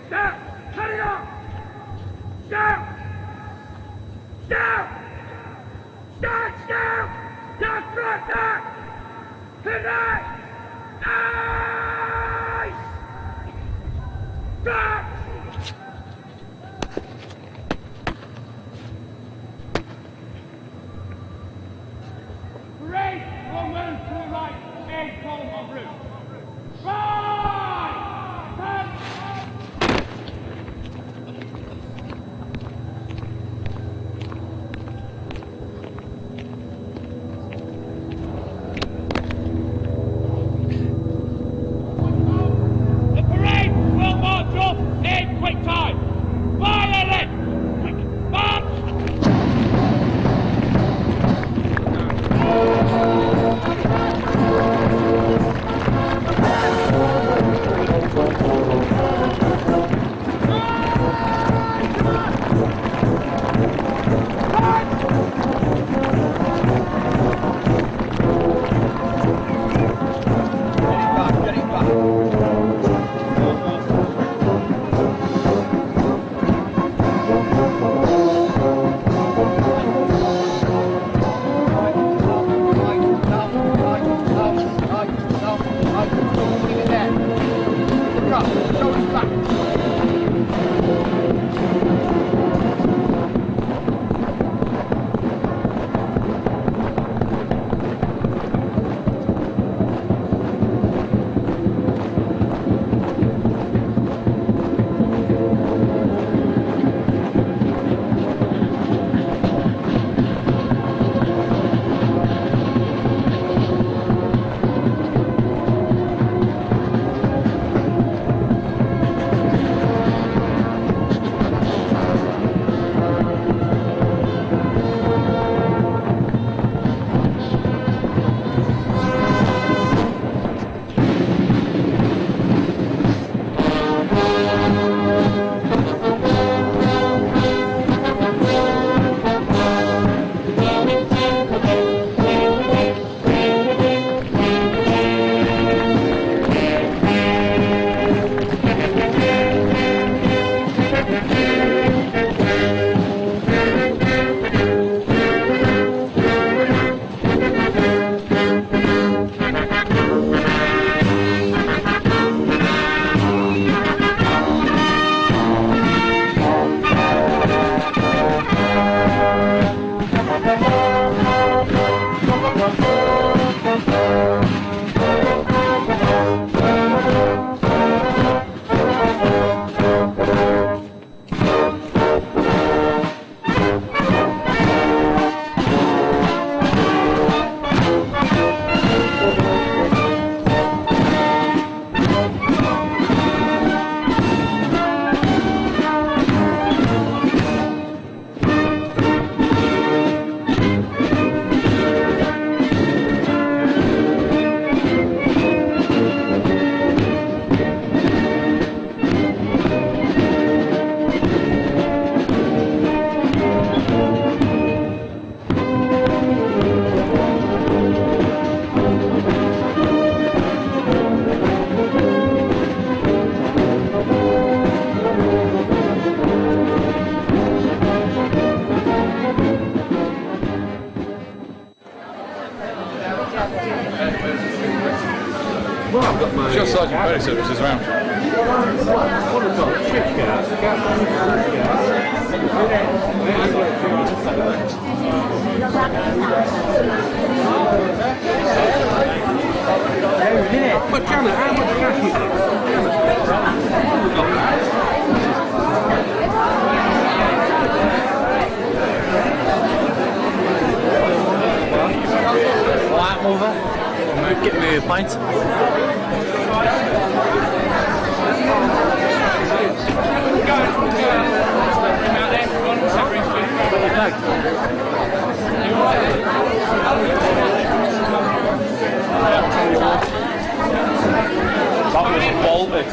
Down! Cut it off! Down! Down! Down! Down! Down front! Down! Tonight! Nice! Down! Great! One move to the right, egg column of route. Right! Turn! The parade will march off in quick time. Violent! Quick march! Just Sergeant Ferry services around. But Janet, how much cash is Alright, mover. Get me a pint. That was Baltic.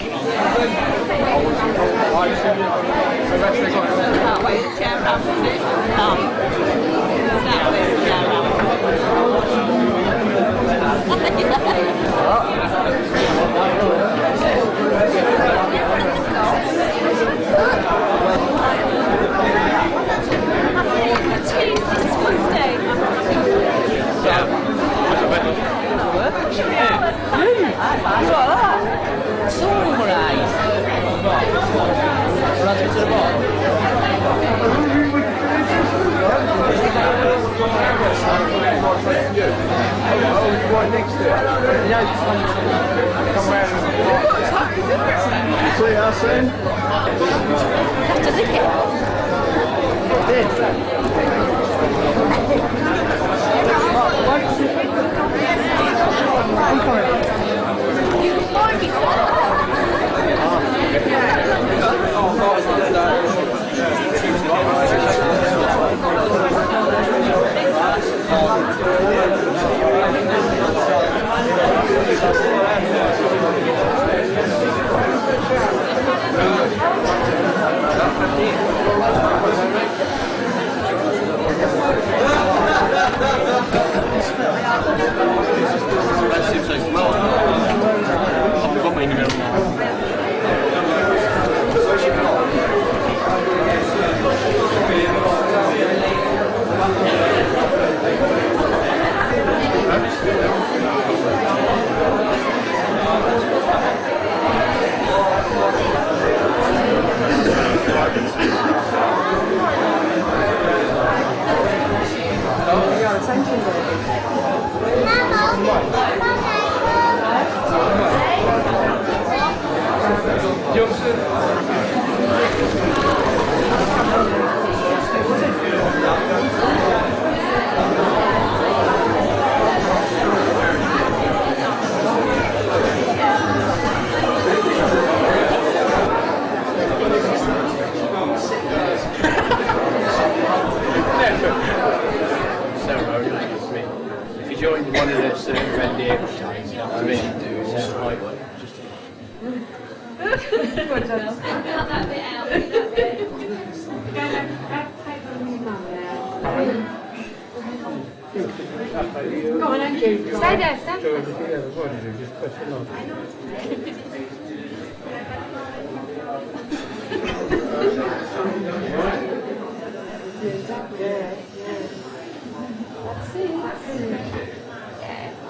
See how soon? Have to lick That seems like well. I've got my email now. If you join one of those reindeer ties, you have to really do is highway. Go on, Andrew. Stay there, stay.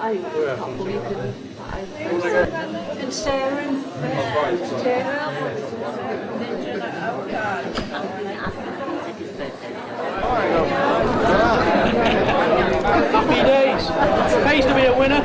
I can't believe it. And Sarah and Happy days. Pays to be a winner.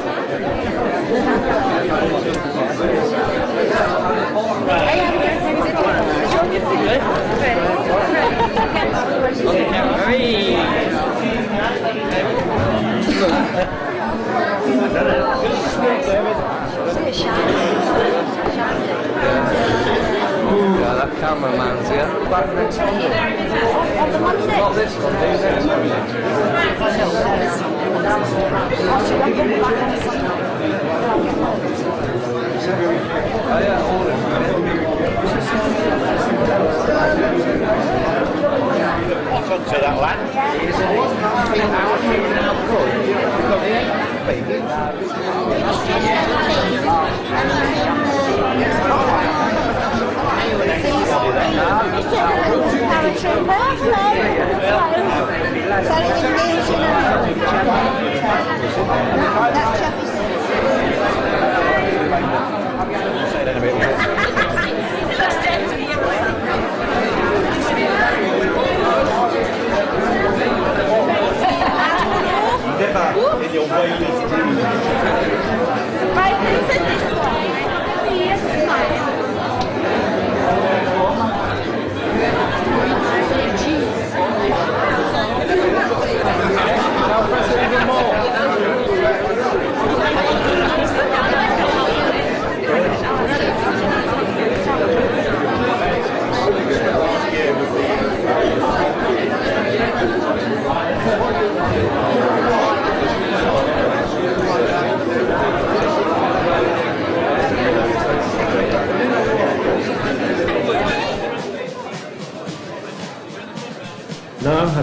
Yeah, that cameraman's here. Back next Monday. Not this Monday, next Monday. Oh yeah, all of What's on to that lad?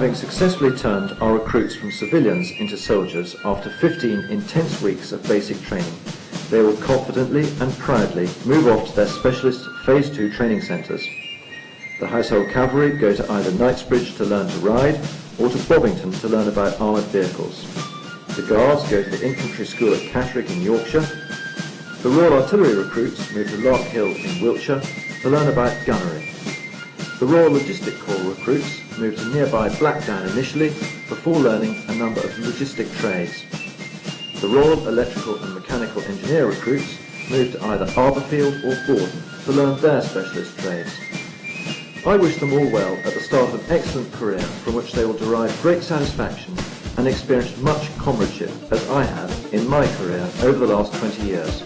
having successfully turned our recruits from civilians into soldiers after 15 intense weeks of basic training, they will confidently and proudly move off to their specialist Phase 2 training centres. The Household Cavalry go to either Knightsbridge to learn to ride, or to Bovington to learn about armoured vehicles. The Guards go to the Infantry School at Catterick in Yorkshire. The Royal Artillery recruits move to Lark Hill in Wiltshire to learn about gunnery. The Royal Logistic Corps recruits move to nearby Blackdown initially before learning a number of logistic trades. The Royal Electrical and Mechanical Engineer recruits move to either Arborfield or Borden to learn their specialist trades. I wish them all well at the start of an excellent career from which they will derive great satisfaction and experience much comradeship as I have in my career over the last 20 years.